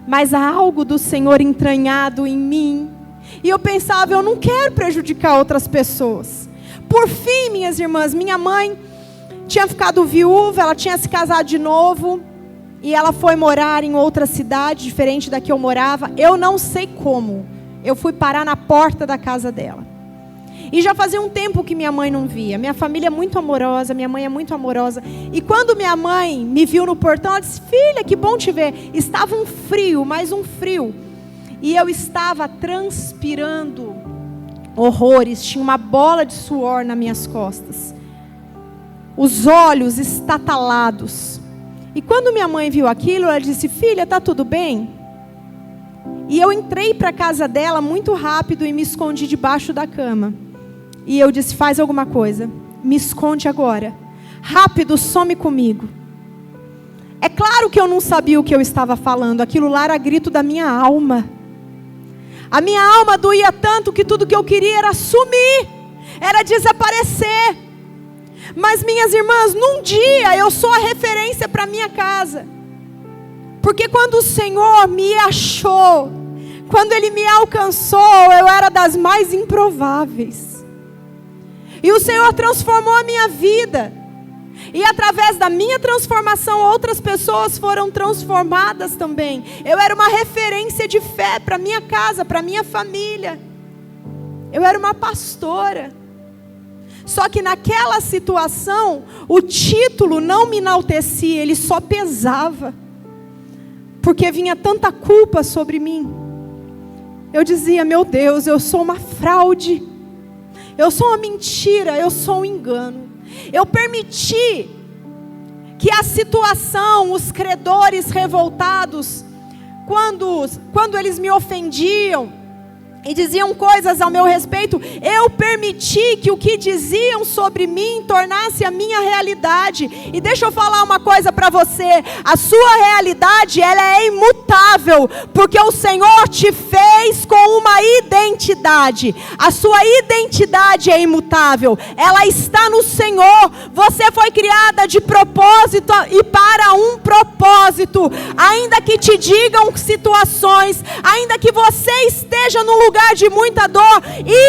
mas há algo do Senhor entranhado em mim. E eu pensava, eu não quero prejudicar outras pessoas. Por fim, minhas irmãs, minha mãe tinha ficado viúva, ela tinha se casado de novo, e ela foi morar em outra cidade, diferente da que eu morava. Eu não sei como, eu fui parar na porta da casa dela. E já fazia um tempo que minha mãe não via. Minha família é muito amorosa, minha mãe é muito amorosa. E quando minha mãe me viu no portão, ela disse, filha, que bom te ver. Estava um frio, mais um frio. E eu estava transpirando horrores, tinha uma bola de suor nas minhas costas. Os olhos estatalados. E quando minha mãe viu aquilo, ela disse, filha, está tudo bem? E eu entrei para a casa dela muito rápido e me escondi debaixo da cama. E eu disse, faz alguma coisa, me esconde agora. Rápido, some comigo. É claro que eu não sabia o que eu estava falando, aquilo lá era grito da minha alma. A minha alma doía tanto que tudo que eu queria era sumir, era desaparecer. Mas minhas irmãs, num dia eu sou a referência para minha casa. Porque quando o Senhor me achou, quando Ele me alcançou, eu era das mais improváveis. E o Senhor transformou a minha vida. E através da minha transformação, outras pessoas foram transformadas também. Eu era uma referência de fé para minha casa, para minha família. Eu era uma pastora. Só que naquela situação, o título não me enaltecia, ele só pesava. Porque vinha tanta culpa sobre mim. Eu dizia, meu Deus, eu sou uma fraude. Eu sou uma mentira, eu sou um engano. Eu permiti que a situação, os credores revoltados, quando eles me ofendiam e diziam coisas ao meu respeito, eu permiti que o que diziam sobre mim tornasse a minha realidade. E deixa eu falar uma coisa para você, a sua realidade, ela é imutável, porque o Senhor te fez com uma identidade. A sua identidade é imutável, ela está no Senhor. Você foi criada de propósito e para um propósito. Ainda que te digam situações, ainda que você esteja no lugar de muita dor,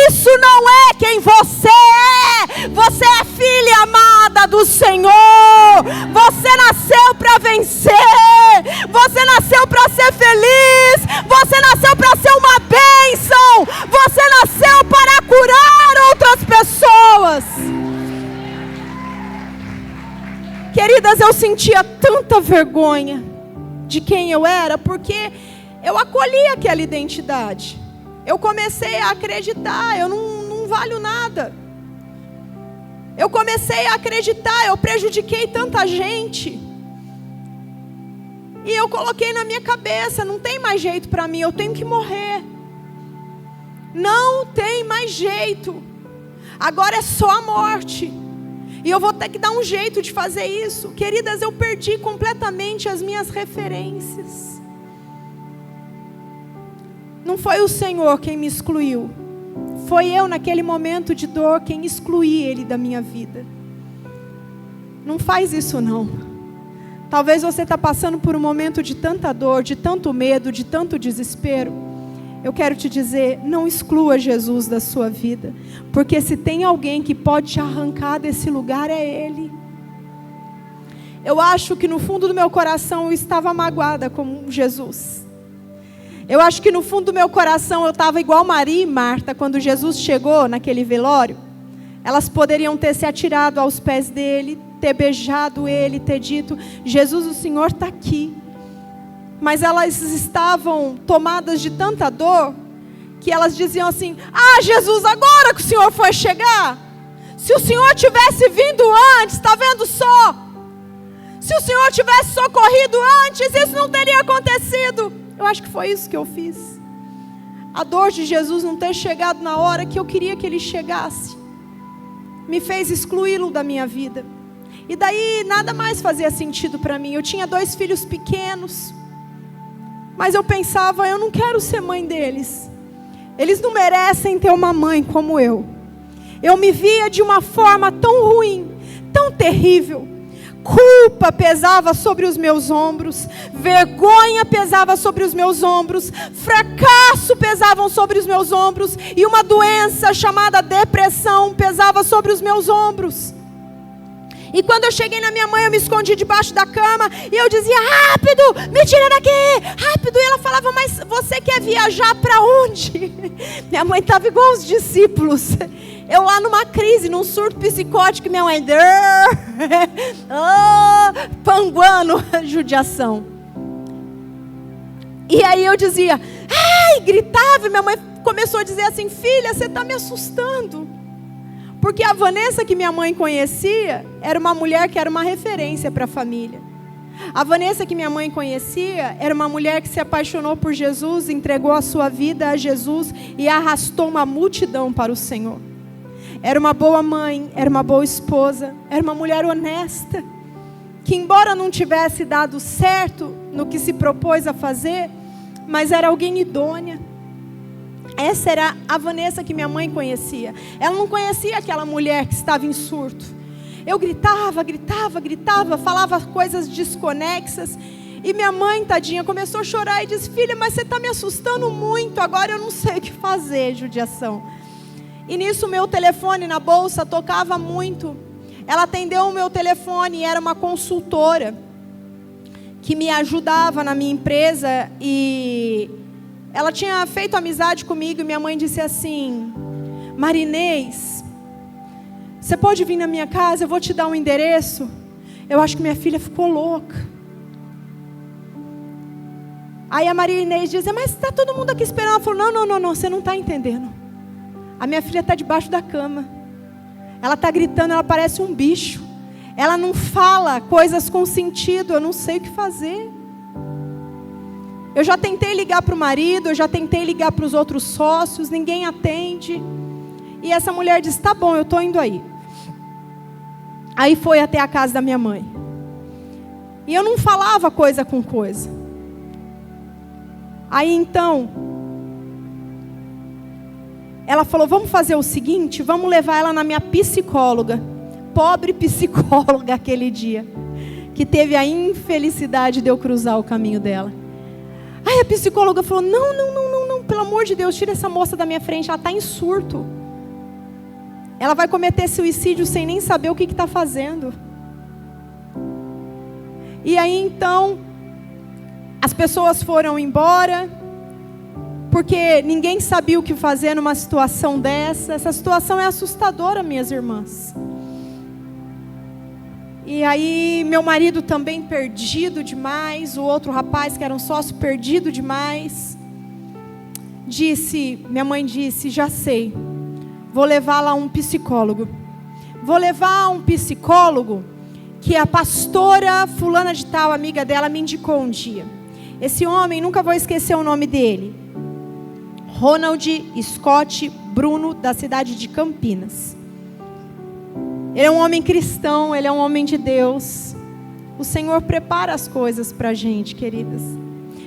isso não é quem você é. Você é filha amada do Senhor. Você nasceu para vencer. Você nasceu para ser feliz. Você nasceu para ser uma bênção. Você nasceu para curar outras pessoas. Queridas, eu sentia tanta vergonha de quem eu era, porque eu acolhi aquela identidade. Eu comecei a acreditar, eu não valho nada. Eu comecei a acreditar, eu prejudiquei tanta gente. E eu coloquei na minha cabeça, não tem mais jeito para mim, eu tenho que morrer. Não tem mais jeito. Agora é só a morte. E eu vou ter que dar um jeito de fazer isso. Queridas, eu perdi completamente as minhas referências. Não foi o Senhor quem me excluiu. Foi eu, naquele momento de dor, quem excluí Ele da minha vida. Não faz isso não. Talvez você está passando por um momento de tanta dor, de tanto medo, de tanto desespero. Eu quero te dizer, não exclua Jesus da sua vida. Porque se tem alguém que pode te arrancar desse lugar, é Ele. Eu acho que no fundo do meu coração eu estava magoada com Jesus. Eu acho que no fundo do meu coração eu estava igual Maria e Marta, quando Jesus chegou naquele velório. Elas poderiam ter se atirado aos pés dele, ter beijado ele, ter dito, Jesus, o Senhor está aqui. Mas elas estavam tomadas de tanta dor, que elas diziam assim, Jesus, agora que o Senhor foi chegar? Se o Senhor tivesse vindo antes, está vendo só? Se o Senhor tivesse socorrido antes, isso não teria acontecido. Eu acho que foi isso que eu fiz. A dor de Jesus não ter chegado na hora que eu queria que Ele chegasse, me fez excluí-lo da minha vida. E daí nada mais fazia sentido para mim. Eu tinha 2 filhos pequenos, mas eu pensava, eu não quero ser mãe deles. Eles não merecem ter uma mãe como eu. Eu me via de uma forma tão ruim, tão terrível. Culpa pesava sobre os meus ombros, vergonha pesava sobre os meus ombros, fracasso pesavam sobre os meus ombros, e uma doença chamada depressão pesava sobre os meus ombros. E quando eu cheguei na minha mãe, eu me escondi debaixo da cama, e eu dizia, rápido, me tira daqui, rápido. E ela falava, mas você quer viajar para onde? Minha mãe estava igual os discípulos. Eu lá numa crise, num surto psicótico, minha mãe, panguando, judiação. E aí eu dizia, gritava, e minha mãe começou a dizer assim, filha, você está me assustando. Porque a Vanessa que minha mãe conhecia, era uma mulher que era uma referência para a família. A Vanessa que minha mãe conhecia, era uma mulher que se apaixonou por Jesus, entregou a sua vida a Jesus e arrastou uma multidão para o Senhor. Era uma boa mãe, era uma boa esposa, era uma mulher honesta, que embora não tivesse dado certo no que se propôs a fazer, mas era alguém idônea. Essa era a Vanessa que minha mãe conhecia. Ela não conhecia aquela mulher que estava em surto. Eu gritava, falava coisas desconexas. E minha mãe, tadinha, começou a chorar e disse, filha, mas você está me assustando muito, agora eu não sei o que fazer, judiação. E nisso o meu telefone na bolsa tocava muito. Ela atendeu o meu telefone e era uma consultora que me ajudava na minha empresa. E ela tinha feito amizade comigo e minha mãe disse assim, Marinês, Você pode vir na minha casa, eu vou te dar um endereço. Eu acho que minha filha ficou louca. Aí a Maria Inês dizia, mas está todo mundo aqui esperando. Ela falou, não, você não está entendendo. A minha filha está debaixo da cama. Ela está gritando, ela parece um bicho. Ela não fala coisas com sentido, eu não sei o que fazer. Eu já tentei ligar para o marido, eu já tentei ligar para os outros sócios, ninguém atende. E essa mulher disse, tá bom, eu estou indo aí. Aí foi até a casa da minha mãe. E eu não falava coisa com coisa. Aí então, ela falou, vamos fazer o seguinte, vamos levar ela na minha psicóloga. Pobre psicóloga aquele dia, que teve a infelicidade de eu cruzar o caminho dela. Aí a psicóloga falou, não, pelo amor de Deus, tira essa moça da minha frente, ela está em surto. Ela vai cometer suicídio sem nem saber o que está fazendo. E aí então, as pessoas foram embora, porque ninguém sabia o que fazer numa situação dessa. Essa situação é assustadora, minhas irmãs. E aí meu marido também perdido demais, o outro rapaz que era um sócio perdido demais. Minha mãe disse, já sei, vou levá-la a um psicólogo. Vou levar a um psicólogo que a pastora fulana de tal, amiga dela, me indicou um dia. Esse homem, nunca vou esquecer o nome dele. Ronald Scott Bruno, da cidade de Campinas. Ele é um homem cristão, ele é um homem de Deus. O Senhor prepara as coisas para a gente, queridas.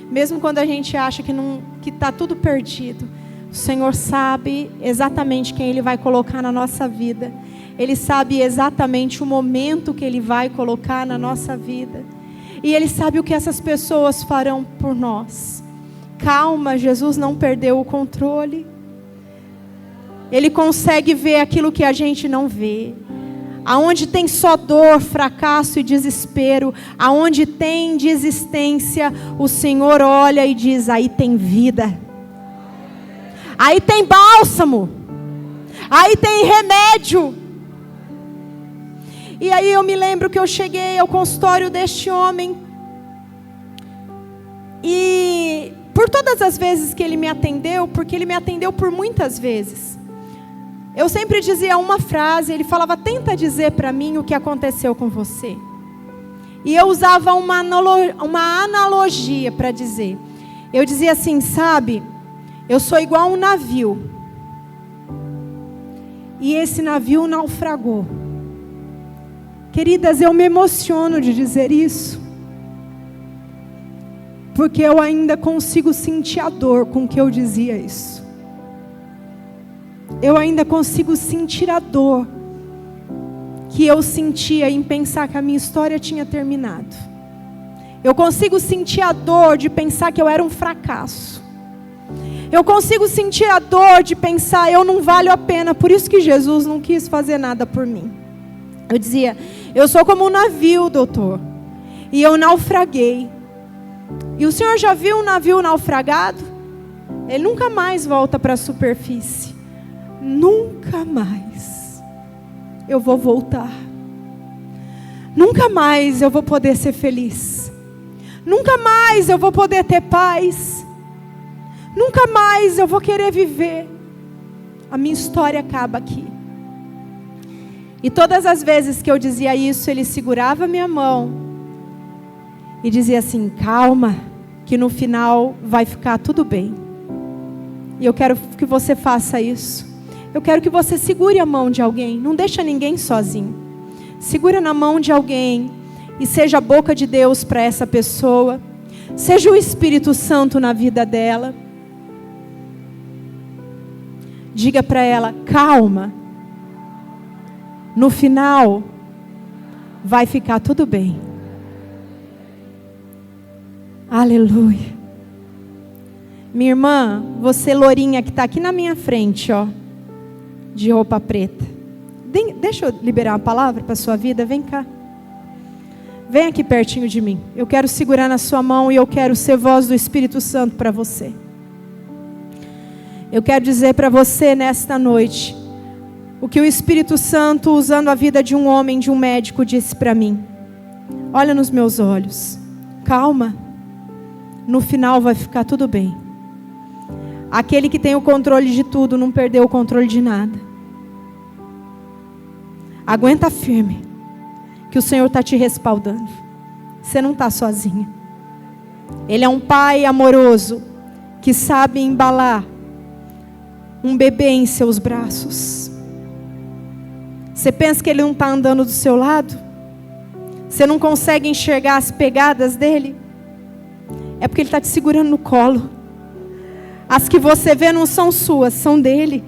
Mesmo quando a gente acha que está tudo perdido, o Senhor sabe exatamente quem Ele vai colocar na nossa vida. Ele sabe exatamente o momento que Ele vai colocar na nossa vida. E Ele sabe o que essas pessoas farão por nós. Calma, Jesus não perdeu o controle. Ele consegue ver aquilo que a gente não vê. Aonde tem só dor, fracasso e desespero, aonde tem desistência, o Senhor olha e diz, aí tem vida. Aí tem bálsamo. Aí tem remédio. E aí eu me lembro que eu cheguei ao consultório deste homem. E por todas as vezes que ele me atendeu, porque ele me atendeu por muitas vezes, eu sempre dizia uma frase, ele falava, tenta dizer para mim o que aconteceu com você. E eu usava uma analogia para dizer. Eu dizia assim, sabe, eu sou igual um navio. E esse navio naufragou. Queridas, eu me emociono de dizer isso. Porque eu ainda consigo sentir a dor com que eu dizia isso. Eu ainda consigo sentir a dor que eu sentia em pensar que a minha história tinha terminado. Eu consigo sentir a dor de pensar que eu era um fracasso. Eu consigo sentir a dor de pensar, eu não valho a pena, por isso que Jesus não quis fazer nada por mim. Eu dizia, eu sou como um navio, doutor, e eu naufraguei. E o senhor já viu um navio naufragado? Ele nunca mais volta para a superfície. Nunca mais eu vou voltar. Nunca mais eu vou poder ser feliz. Nunca mais eu vou poder ter paz. Nunca mais eu vou querer viver. A minha história acaba aqui. E todas as vezes que eu dizia isso, ele segurava minha mão e dizia assim, calma, que no final vai ficar tudo bem. E eu quero que você faça isso. Eu quero que você segure a mão de alguém. Não deixa ninguém sozinho. Segura na mão de alguém e seja a boca de Deus para essa pessoa. Seja o Espírito Santo na vida dela. Diga para ela, calma. No final, vai ficar tudo bem. Aleluia. Minha irmã, você lourinha que está aqui na minha frente, ó, de roupa preta. Deixa eu liberar uma palavra para a sua vida, vem cá. Vem aqui pertinho de mim. Eu quero segurar na sua mão e eu quero ser voz do Espírito Santo para você. Eu quero dizer para você nesta noite, o que o Espírito Santo, usando a vida de um homem, de um médico, disse para mim. Olha nos meus olhos. Calma. No final vai ficar tudo bem. Aquele que tem o controle de tudo não perdeu o controle de nada. Aguenta firme, que o Senhor está te respaldando. Você não está sozinha. Ele é um pai amoroso, que sabe embalar um bebê em seus braços. Você pensa que ele não está andando do seu lado? Você não consegue enxergar as pegadas dele? É porque ele está te segurando no colo. As que você vê não são suas, são dele.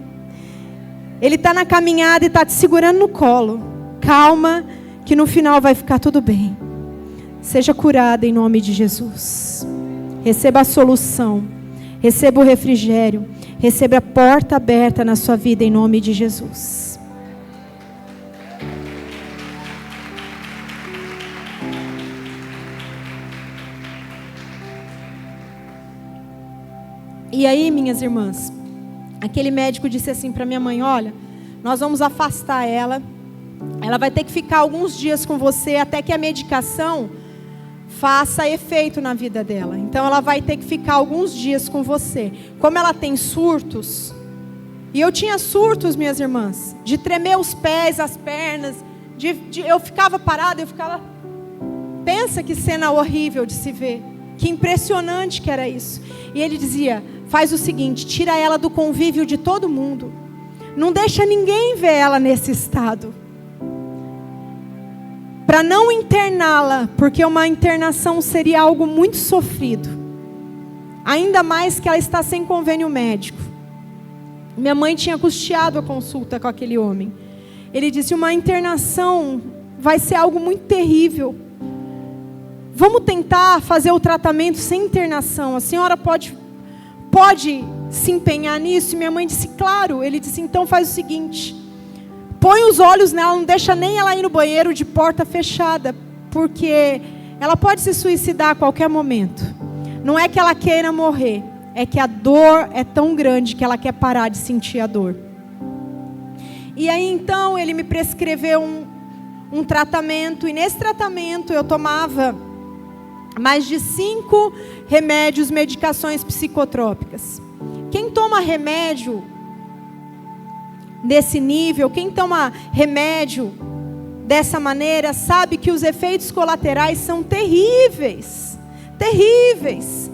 Ele está na caminhada e está te segurando no colo. Calma, que no final vai ficar tudo bem. Seja curada em nome de Jesus. Receba a solução. Receba o refrigério. Receba a porta aberta na sua vida em nome de Jesus. E aí, minhas irmãs, aquele médico disse assim para minha mãe: olha, nós vamos afastar ela. Ela vai ter que ficar alguns dias com você até que a medicação faça efeito na vida dela. Então ela vai ter que ficar alguns dias com você. Como ela tem surtos, e eu tinha surtos, minhas irmãs, de tremer os pés, as pernas, eu ficava parada, eu ficava... Pensa que cena horrível de se ver. Que impressionante que era isso. E ele dizia: faz o seguinte, tira ela do convívio de todo mundo. Não deixa ninguém ver ela nesse estado. Para não interná-la, porque uma internação seria algo muito sofrido. Ainda mais que ela está sem convênio médico. Minha mãe tinha custeado a consulta com aquele homem. Ele disse: uma internação vai ser algo muito terrível. Vamos tentar fazer o tratamento sem internação. A senhora pode se empenhar nisso? E minha mãe disse: claro. Ele disse: então faz o seguinte, põe os olhos nela, não deixa nem ela ir no banheiro de porta fechada, porque ela pode se suicidar a qualquer momento. Não é que ela queira morrer, é que a dor é tão grande que ela quer parar de sentir a dor. E aí então ele me prescreveu um tratamento, e nesse tratamento eu tomava mais de 5 remédios, medicações psicotrópicas. Quem toma remédio desse nível, quem toma remédio dessa maneira, sabe que os efeitos colaterais são terríveis. Terríveis.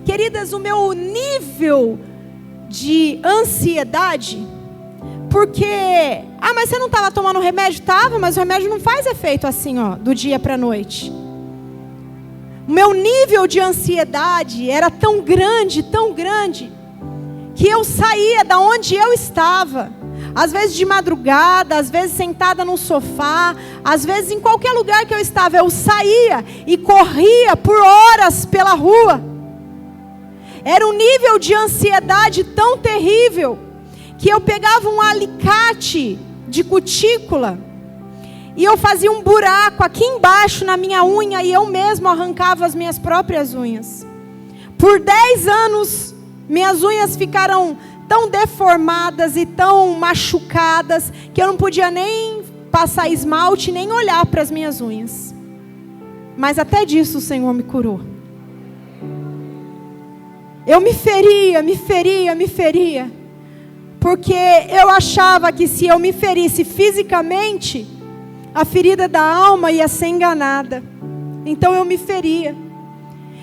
Queridas, o meu nível de ansiedade, porque... mas você não estava tomando remédio? Estava, mas o remédio não faz efeito assim, do dia para a noite. O meu nível de ansiedade era tão grande, que eu saía da onde eu estava, às vezes de madrugada, às vezes sentada num sofá, às vezes em qualquer lugar que eu estava, eu saía e corria por horas pela rua. Era um nível de ansiedade tão terrível, que eu pegava um alicate de cutícula, e eu fazia um buraco aqui embaixo na minha unha, e eu mesmo arrancava as minhas próprias unhas. Por 10 anos, minhas unhas ficaram tão deformadas e tão machucadas, que eu não podia nem passar esmalte, nem olhar para as minhas unhas. Mas até disso o Senhor me curou. Eu me feria, porque eu achava que se eu me ferisse fisicamente, a ferida da alma ia ser enganada. Então eu me feria.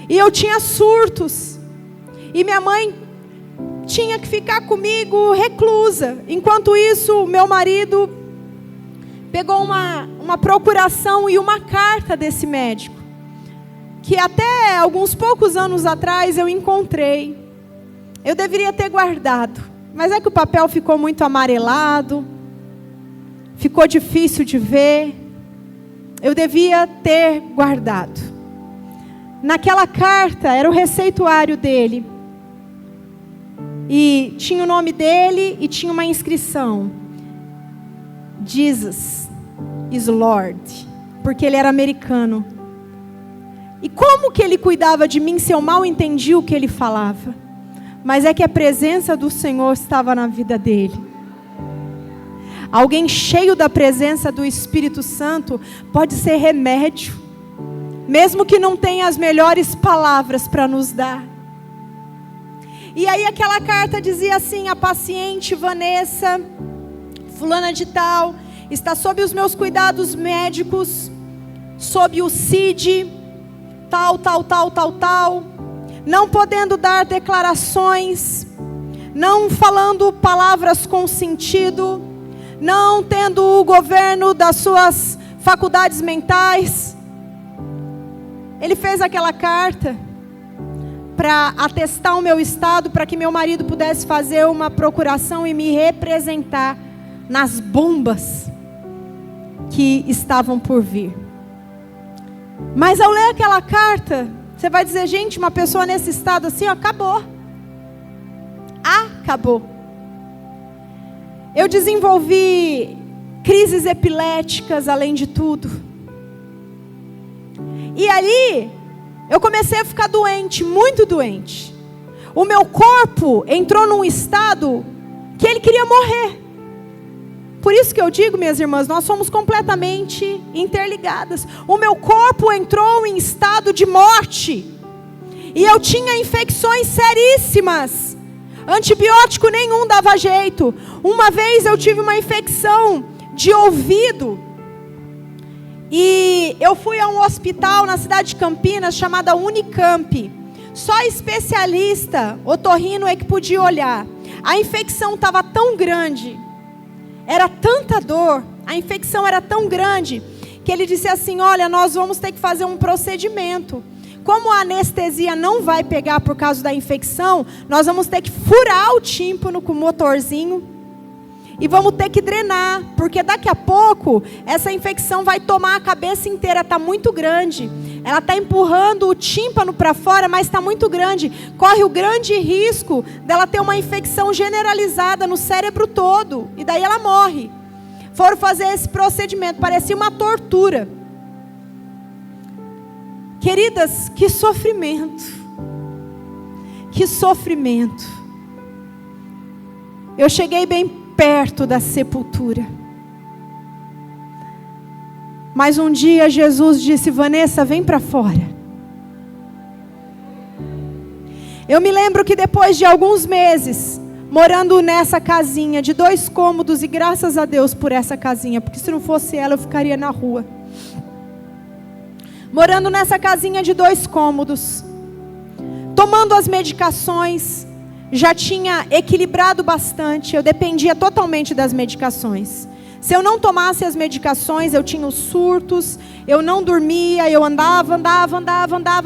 E eu tinha surtos. E minha mãe tinha que ficar comigo reclusa. Enquanto isso, meu marido pegou uma procuração e uma carta desse médico, que até alguns poucos anos atrás eu encontrei. Eu deveria ter guardado, mas é que o papel ficou muito amarelado, ficou difícil de ver. Eu devia ter guardado. Naquela carta era o receituário dele. E tinha o nome dele e tinha uma inscrição: Jesus is Lord. Porque ele era americano. E como que ele cuidava de mim se eu mal entendia o que ele falava? Mas é que a presença do Senhor estava na vida dele. Alguém cheio da presença do Espírito Santo pode ser remédio, mesmo que não tenha as melhores palavras para nos dar. E aí aquela carta dizia assim: a paciente Vanessa, fulana de tal, está sob os meus cuidados médicos, sob o CID, tal, não podendo dar declarações, não falando palavras com sentido, não tendo o governo das suas faculdades mentais. Ele fez aquela carta para atestar o meu estado, para que meu marido pudesse fazer uma procuração e me representar nas bombas que estavam por vir. Mas ao ler aquela carta, você vai dizer: gente, uma pessoa nesse estado assim, ó, acabou. Eu desenvolvi crises epiléticas, além de tudo. E ali, eu comecei a ficar doente, muito doente. O meu corpo entrou num estado que ele queria morrer. Por isso que eu digo, minhas irmãs, nós somos completamente interligadas. O meu corpo entrou em estado de morte. E eu tinha infecções seríssimas. Antibiótico nenhum dava jeito. Uma vez eu tive uma infecção de ouvido. E eu fui a um hospital na cidade de Campinas, chamada Unicamp. Só especialista otorrino é que podia olhar. A infecção estava tão grande, era tanta dor, a infecção era tão grande, que ele disse assim: olha, nós vamos ter que fazer um procedimento. Como a anestesia não vai pegar por causa da infecção, nós vamos ter que furar o tímpano com o motorzinho. E vamos ter que drenar, porque daqui a pouco essa infecção vai tomar a cabeça inteira, está muito grande. Ela está empurrando o tímpano para fora, mas está muito grande. Corre o grande risco dela ter uma infecção generalizada no cérebro todo. E daí ela morre. Foram fazer esse procedimento, parecia uma tortura. Queridas, que sofrimento. Que sofrimento. Eu cheguei bem perto da sepultura. Mas um dia Jesus disse: Vanessa, vem para fora. Eu me lembro que depois de alguns meses, morando nessa casinha de 2 cômodos, e graças a Deus por essa casinha, porque se não fosse ela eu ficaria na rua. Morando nessa casinha de 2 cômodos, tomando as medicações, já tinha equilibrado bastante, eu dependia totalmente das medicações. Se eu não tomasse as medicações, eu tinha os surtos, eu não dormia, eu andava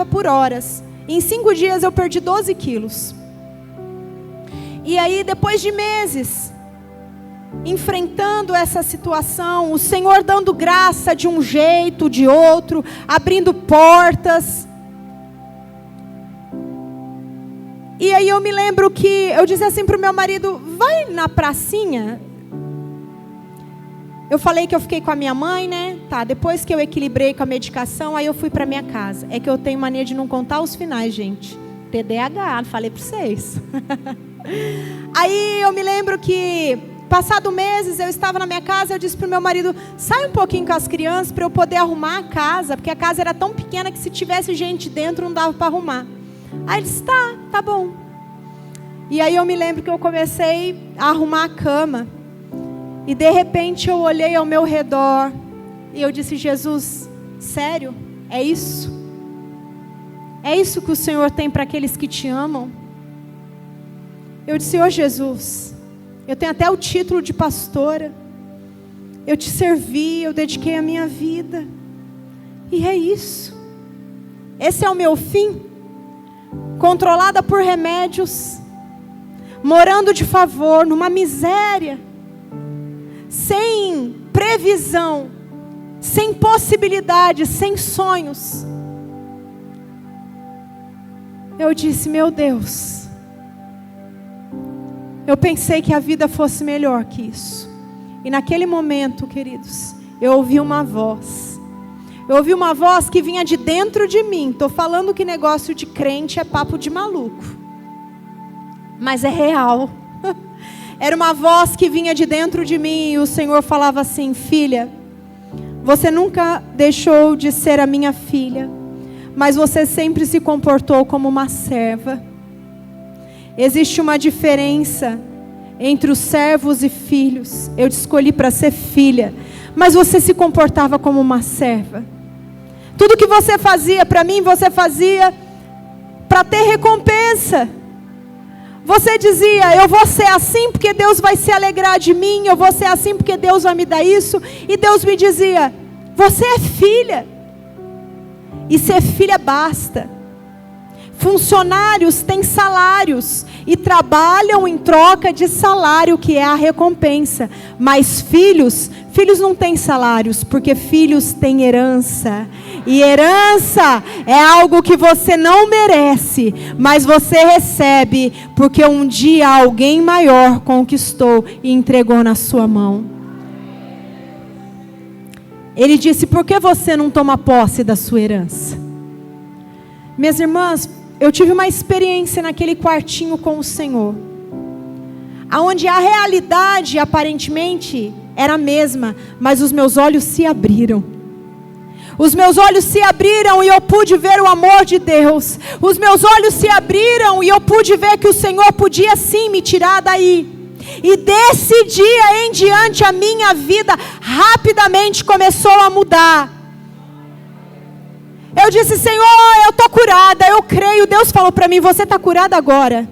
por horas. Em 5 dias eu perdi 12 quilos. E aí, depois de meses, enfrentando essa situação, o Senhor dando graça de um jeito, de outro, abrindo portas. E aí eu me lembro que eu disse assim para o meu marido: vai na pracinha. Eu falei que eu fiquei com a minha mãe, né? Tá, depois que eu equilibrei com a medicação, aí eu fui para minha casa. É que eu tenho mania de não contar os finais, gente. TDAH, falei para vocês. Aí eu me lembro que, passado meses, eu estava na minha casa, eu disse para o meu marido: sai um pouquinho com as crianças para eu poder arrumar a casa, porque a casa era tão pequena que se tivesse gente dentro não dava para arrumar. Aí ele disse: tá bom. E aí eu me lembro que eu comecei a arrumar a cama. E de repente eu olhei ao meu redor. E eu disse: Jesus, sério? É isso? É isso que o Senhor tem para aqueles que te amam? Eu disse: ô Jesus, eu tenho até o título de pastora. Eu te servi, eu dediquei a minha vida. E é isso. Esse é o meu fim? Controlada por remédios, morando de favor, numa miséria, sem previsão, sem possibilidades, sem sonhos. Eu disse: meu Deus, eu pensei que a vida fosse melhor que isso. E naquele momento, queridos, eu ouvi uma voz. Eu ouvi uma voz que vinha de dentro de mim. Estou falando que negócio de crente é papo de maluco. Mas é real. Era uma voz que vinha de dentro de mim e o Senhor falava assim: filha, você nunca deixou de ser a minha filha, mas você sempre se comportou como uma serva. Existe uma diferença entre os servos e filhos. Eu te escolhi para ser filha, mas você se comportava como uma serva. Tudo que você fazia para mim, você fazia para ter recompensa. Você dizia: eu vou ser assim porque Deus vai se alegrar de mim, eu vou ser assim porque Deus vai me dar isso. E Deus me dizia: você é filha, e ser filha basta. Funcionários têm salários e trabalham em troca de salário, que é a recompensa. Mas filhos não têm salários, porque filhos têm herança. E herança é algo que você não merece, mas você recebe, porque um dia alguém maior conquistou e entregou na sua mão. Ele disse: por que você não toma posse da sua herança? Minhas irmãs, eu tive uma experiência naquele quartinho com o Senhor, aonde a realidade aparentemente era a mesma, mas os meus olhos se abriram. Os meus olhos se abriram e eu pude ver o amor de Deus. Os meus olhos se abriram e eu pude ver que o Senhor podia sim me tirar daí. E desse dia em diante a minha vida rapidamente começou a mudar. Eu disse: Senhor, eu estou curada, eu creio. Deus falou para mim: você está curada agora.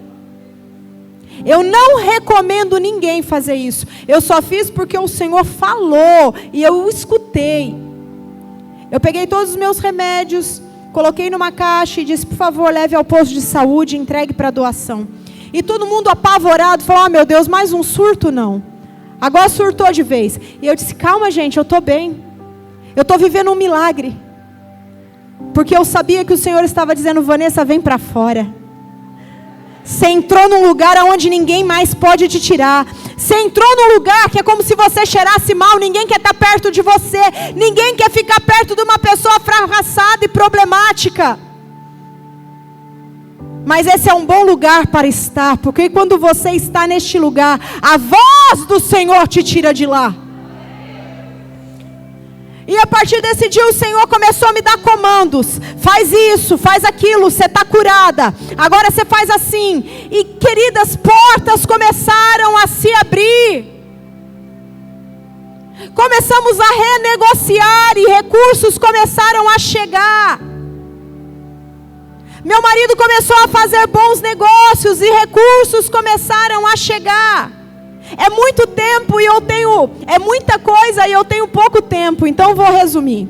Eu não recomendo ninguém fazer isso. Eu só fiz porque o Senhor falou e eu escutei. Eu peguei todos os meus remédios, coloquei numa caixa e disse: por favor, leve ao posto de saúde e entregue para doação. E todo mundo apavorado falou: oh meu Deus, mais um surto? Não. Agora surtou de vez. E eu disse: calma gente, eu estou bem. Eu estou vivendo um milagre. Porque eu sabia que o Senhor estava dizendo: Vanessa, vem para fora. Você entrou num lugar onde ninguém mais pode te tirar. Você entrou num lugar que é como se você cheirasse mal. Ninguém quer estar perto de você. Ninguém quer ficar perto de uma pessoa fracassada e problemática. Mas esse é um bom lugar para estar. Porque quando você está neste lugar, a voz do Senhor te tira de lá. E a partir desse dia o Senhor começou a me dar comandos. Faz isso, faz aquilo, você está curada. Agora você faz assim. E queridas, portas começaram a se abrir. Começamos a renegociar e recursos começaram a chegar. Meu marido começou a fazer bons negócios e recursos começaram a chegar. É muito tempo e é muita coisa e eu tenho pouco tempo, então vou resumir.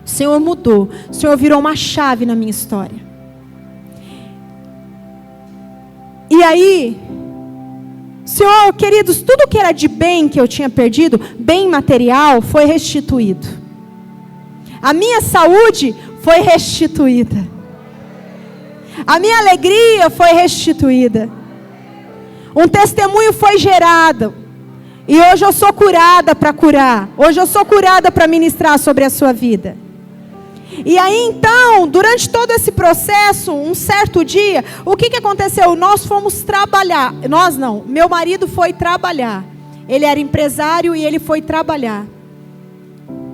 O Senhor mudou, o Senhor virou uma chave na minha história. E aí, Senhor, queridos, tudo que era de bem que eu tinha perdido, bem material, foi restituído. A minha saúde foi restituída. A minha alegria foi restituída. Um testemunho foi gerado. E hoje eu sou curada para curar. Hoje eu sou curada para ministrar sobre a sua vida. E aí então, durante todo esse processo, um certo dia, o que aconteceu? Nós fomos trabalhar. Nós não, meu marido foi trabalhar. Ele era empresário e ele foi trabalhar.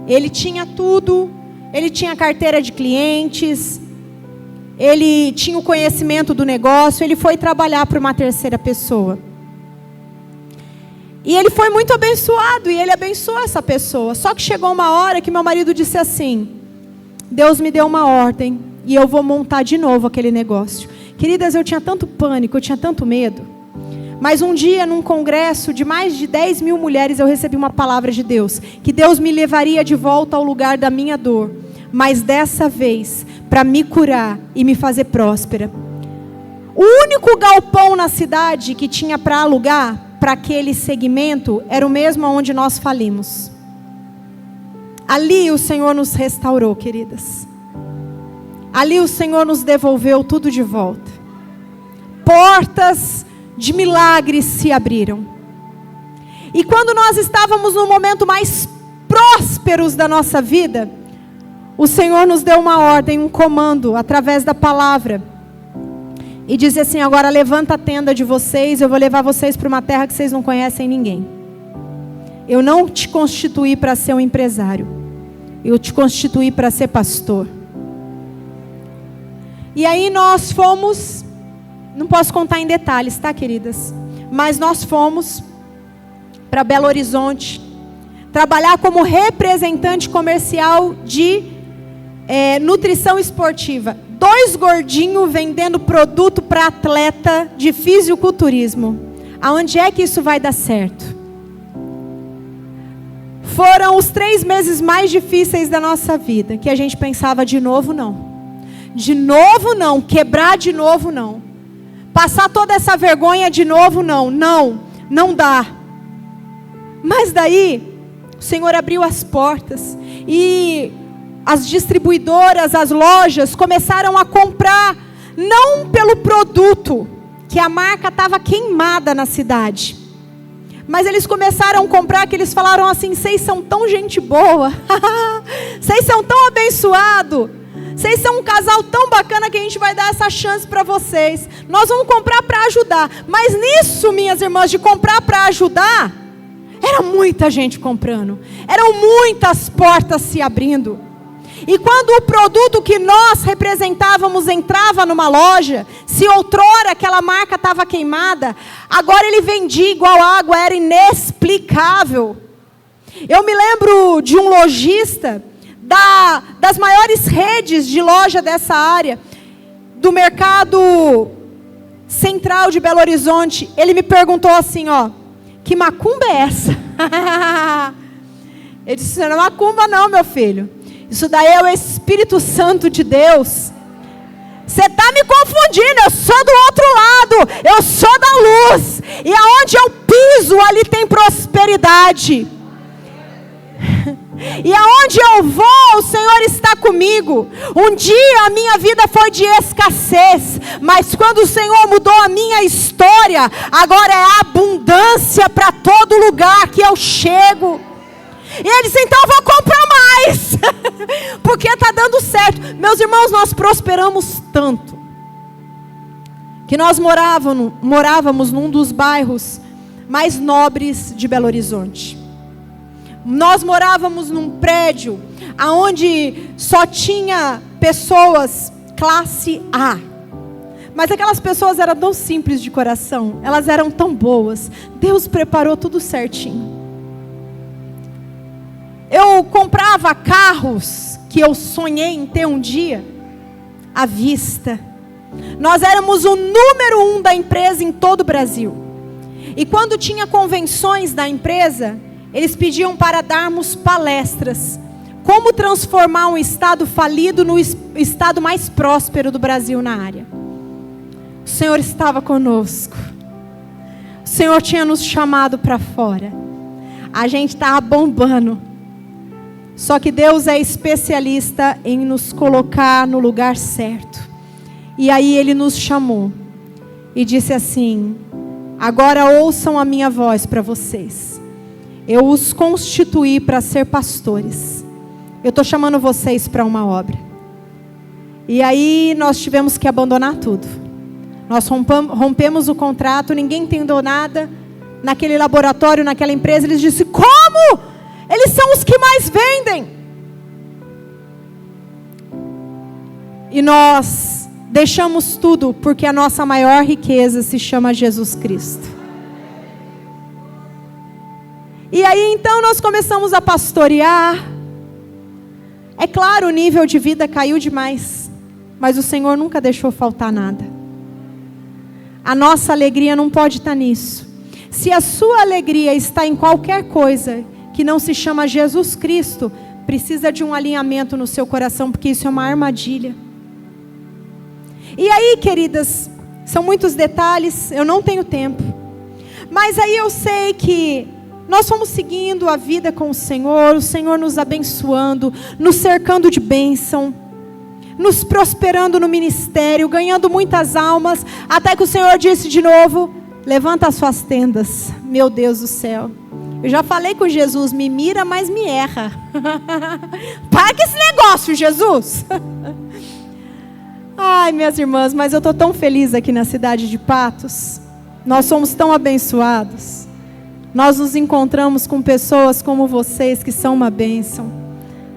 Ele tinha tudo. Ele tinha carteira de clientes. Ele tinha o conhecimento do negócio. Ele foi trabalhar para uma terceira pessoa. E ele foi muito abençoado. E ele abençoou essa pessoa. Só que chegou uma hora que meu marido disse assim: Deus me deu uma ordem e eu vou montar de novo aquele negócio. Queridas, eu tinha tanto pânico, eu tinha tanto medo. Mas um dia, num congresso de mais de 10 mil mulheres, eu recebi uma palavra de Deus. Que Deus me levaria de volta ao lugar da minha dor. Mas dessa vez, para me curar e me fazer próspera. O único galpão na cidade que tinha para alugar, para aquele segmento, era o mesmo onde nós falimos. Ali o Senhor nos restaurou, queridas. Ali o Senhor nos devolveu tudo de volta. Portas de milagres se abriram. E quando nós estávamos no momento mais prósperos da nossa vida, o Senhor nos deu uma ordem, um comando, através da palavra. e dizer assim: agora levanta a tenda de vocês, eu vou levar vocês para uma terra que vocês não conhecem ninguém. Eu não te constituí para ser um empresário, eu te constituí para ser pastor. E aí nós fomos, não posso contar em detalhes, tá, queridas? Mas nós fomos para Belo Horizonte, trabalhar como representante comercial de nutrição esportiva. 2 gordinhos vendendo produto para atleta de fisiculturismo. Aonde é que isso vai dar certo? Foram os 3 meses mais difíceis da nossa vida, que a gente pensava: de novo não. De novo não. Quebrar de novo não. Passar toda essa vergonha de novo não. Não dá. Mas daí o Senhor abriu as portas e as distribuidoras, as lojas começaram a comprar, não pelo produto, que a marca estava queimada na cidade, mas eles começaram a comprar, que eles falaram assim: vocês são tão gente boa, vocês são tão abençoados, vocês são um casal tão bacana que a gente vai dar essa chance para vocês, nós vamos comprar para ajudar. Mas nisso, minhas irmãs, de comprar para ajudar, era muita gente comprando, eram muitas portas se abrindo. E quando o produto que nós representávamos entrava numa loja, se outrora aquela marca estava queimada, agora ele vendia igual água, era inexplicável. Eu me lembro de um lojista das maiores redes de loja dessa área, do mercado central de Belo Horizonte. Ele me perguntou assim: que macumba é essa? Ele disse: não é macumba não, meu filho. Isso daí é o Espírito Santo de Deus. Você está me confundindo, eu sou do outro lado, eu sou da luz. E aonde eu piso, ali tem prosperidade. E aonde eu vou, o Senhor está comigo. Um dia a minha vida foi de escassez, mas quando o Senhor mudou a minha história, agora é abundância para todo lugar que eu chego. E ele disse: então eu vou comprar mais, porque está dando certo. Meus irmãos, nós prosperamos tanto, que nós morávamos num dos bairros mais nobres de Belo Horizonte. Nós morávamos num prédio onde só tinha pessoas classe A. Mas aquelas pessoas eram tão simples de coração, elas eram tão boas. Deus preparou tudo certinho. Eu comprava carros que eu sonhei em ter um dia, à vista. Nós éramos o número 1 da empresa em todo o Brasil. E quando tinha convenções da empresa, eles pediam para darmos palestras. Como transformar um estado falido no estado mais próspero do Brasil na área. O Senhor estava conosco. O Senhor tinha nos chamado para fora. A gente estava bombando. Só que Deus é especialista em nos colocar no lugar certo. E aí Ele nos chamou e disse assim: agora ouçam a minha voz para vocês. Eu os constituí para ser pastores. Eu estou chamando vocês para uma obra. E aí nós tivemos que abandonar tudo. Nós rompemos o contrato, ninguém entendeu nada. Naquele laboratório, naquela empresa, eles disseram: como? Eles são os que mais vendem. E nós deixamos tudo, porque a nossa maior riqueza se chama Jesus Cristo. E aí então nós começamos a pastorear. É claro, o nível de vida caiu demais, mas o Senhor nunca deixou faltar nada. A nossa alegria não pode estar nisso. Se a sua alegria está em qualquer coisa que não se chama Jesus Cristo, precisa de um alinhamento no seu coração, porque isso é uma armadilha. E aí, queridas, são muitos detalhes, eu não tenho tempo. Mas aí eu sei que nós fomos seguindo a vida com o Senhor nos abençoando, nos cercando de bênção, nos prosperando no ministério, ganhando muitas almas, até que o Senhor disse de novo: levanta as suas tendas. Meu Deus do céu. Eu já falei com Jesus: me mira, mas me erra. Para com esse negócio, Jesus. Ai, minhas irmãs, mas eu estou tão feliz aqui na cidade de Patos. Nós somos tão abençoados. Nós nos encontramos com pessoas como vocês, que são uma bênção.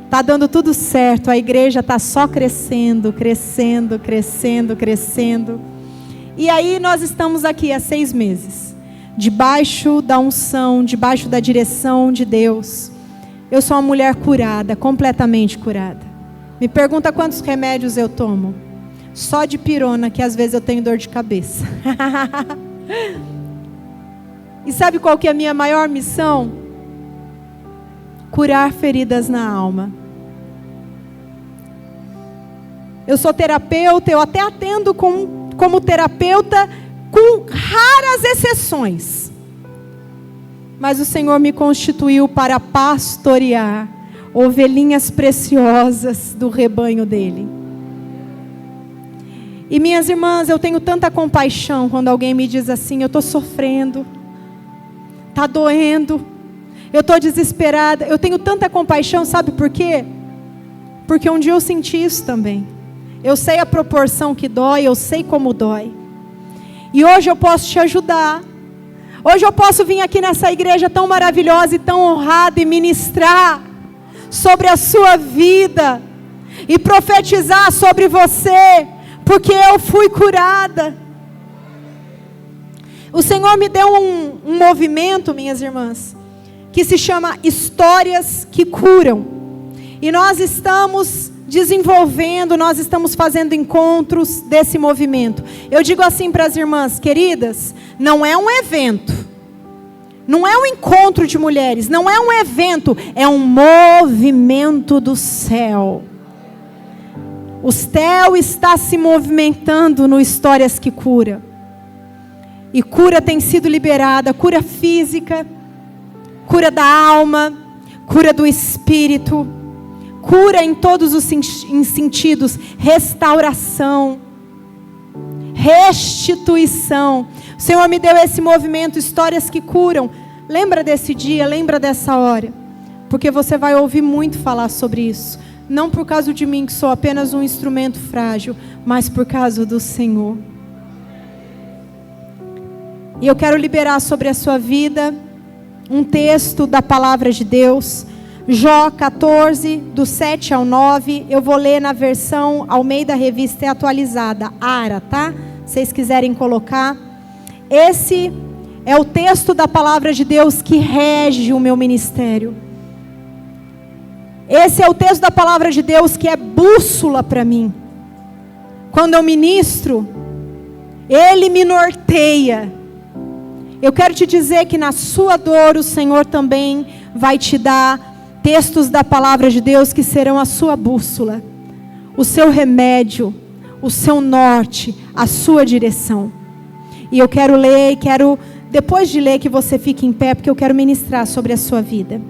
Está dando tudo certo, a igreja está só crescendo, crescendo, crescendo, crescendo. E aí nós estamos aqui há 6 meses, debaixo da unção, debaixo da direção de Deus. Eu sou uma mulher curada, completamente curada. Me pergunta quantos remédios eu tomo. Só de pirona, que às vezes eu tenho dor de cabeça. E sabe qual que é a minha maior missão? Curar feridas na alma. Eu sou terapeuta, eu até atendo como terapeuta, com raras exceções. Mas o Senhor me constituiu para pastorear ovelhinhas preciosas do rebanho dele. E minhas irmãs, eu tenho tanta compaixão quando alguém me diz assim: eu estou sofrendo, está doendo, eu estou desesperada. Eu tenho tanta compaixão, sabe por quê? Porque um dia eu senti isso também. Eu sei a proporção que dói, eu sei como dói. E hoje eu posso te ajudar. Hoje eu posso vir aqui nessa igreja tão maravilhosa e tão honrada e ministrar sobre a sua vida e profetizar sobre você, porque eu fui curada. O Senhor me deu um movimento, minhas irmãs, que se chama Histórias que Curam. E nós estamos desenvolvendo, nós estamos fazendo encontros desse movimento. Eu digo assim para as irmãs queridas, não é um evento, não é um encontro de mulheres, não é um evento, é um movimento do céu. O céu está se movimentando no Histórias que Cura. E cura tem sido liberada, cura física, cura da alma, cura do espírito, cura em todos os sentidos, restauração, restituição. O Senhor me deu esse movimento, Histórias que Curam. Lembra desse dia, lembra dessa hora, porque você vai ouvir muito falar sobre isso. Não por causa de mim, que sou apenas um instrumento frágil, mas por causa do Senhor. E eu quero liberar sobre a sua vida um texto da palavra de Deus. Jó 14, do 7 ao 9, eu vou ler na versão Almeida Revista Atualizada, ARA, tá? Se vocês quiserem colocar. Esse é o texto da palavra de Deus que rege o meu ministério. Esse é o texto da palavra de Deus que é bússola para mim. Quando eu ministro, ele me norteia. Eu quero te dizer que na sua dor o Senhor também vai te dar textos da palavra de Deus que serão a sua bússola, o seu remédio, o seu norte, a sua direção. E eu quero ler, e quero, depois de ler, que você fique em pé, porque eu quero ministrar sobre a sua vida.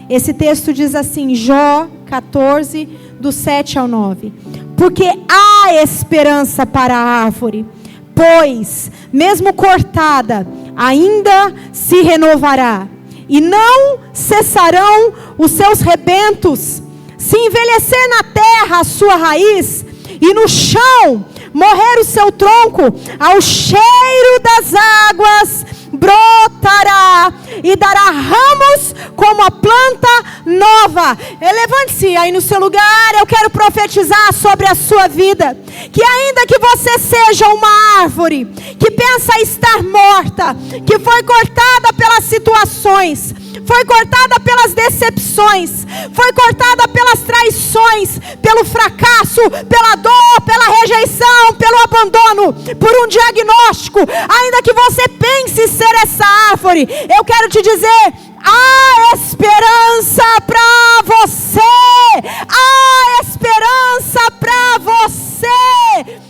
Esse texto diz assim, Jó 14, do 7 ao 9. Porque há esperança para a árvore, pois, mesmo cortada, ainda se renovará. E não cessarão os seus rebentos. Se envelhecer na terra a sua raiz, e no chão morrer o seu tronco, ao cheiro das águas brotará e dará ramos como a planta nova. Levante-se aí no seu lugar. Eu quero profetizar sobre a sua vida, que ainda que você seja uma árvore que pensa estar morta, que foi cortada pelas situações, foi cortada pelas decepções, foi cortada pelas traições, pelo fracasso, pela dor, pela rejeição, pelo abandono, por um diagnóstico. Ainda que você pense ser essa árvore, eu quero te dizer, há esperança para você, há esperança para você.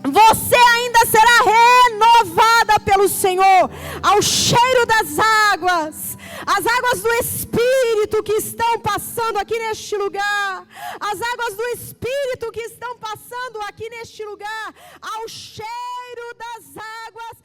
Você ainda será renovada pelo Senhor, ao cheiro das águas, as águas do Espírito que estão passando aqui neste lugar, as águas do Espírito que estão passando aqui neste lugar, ao cheiro das águas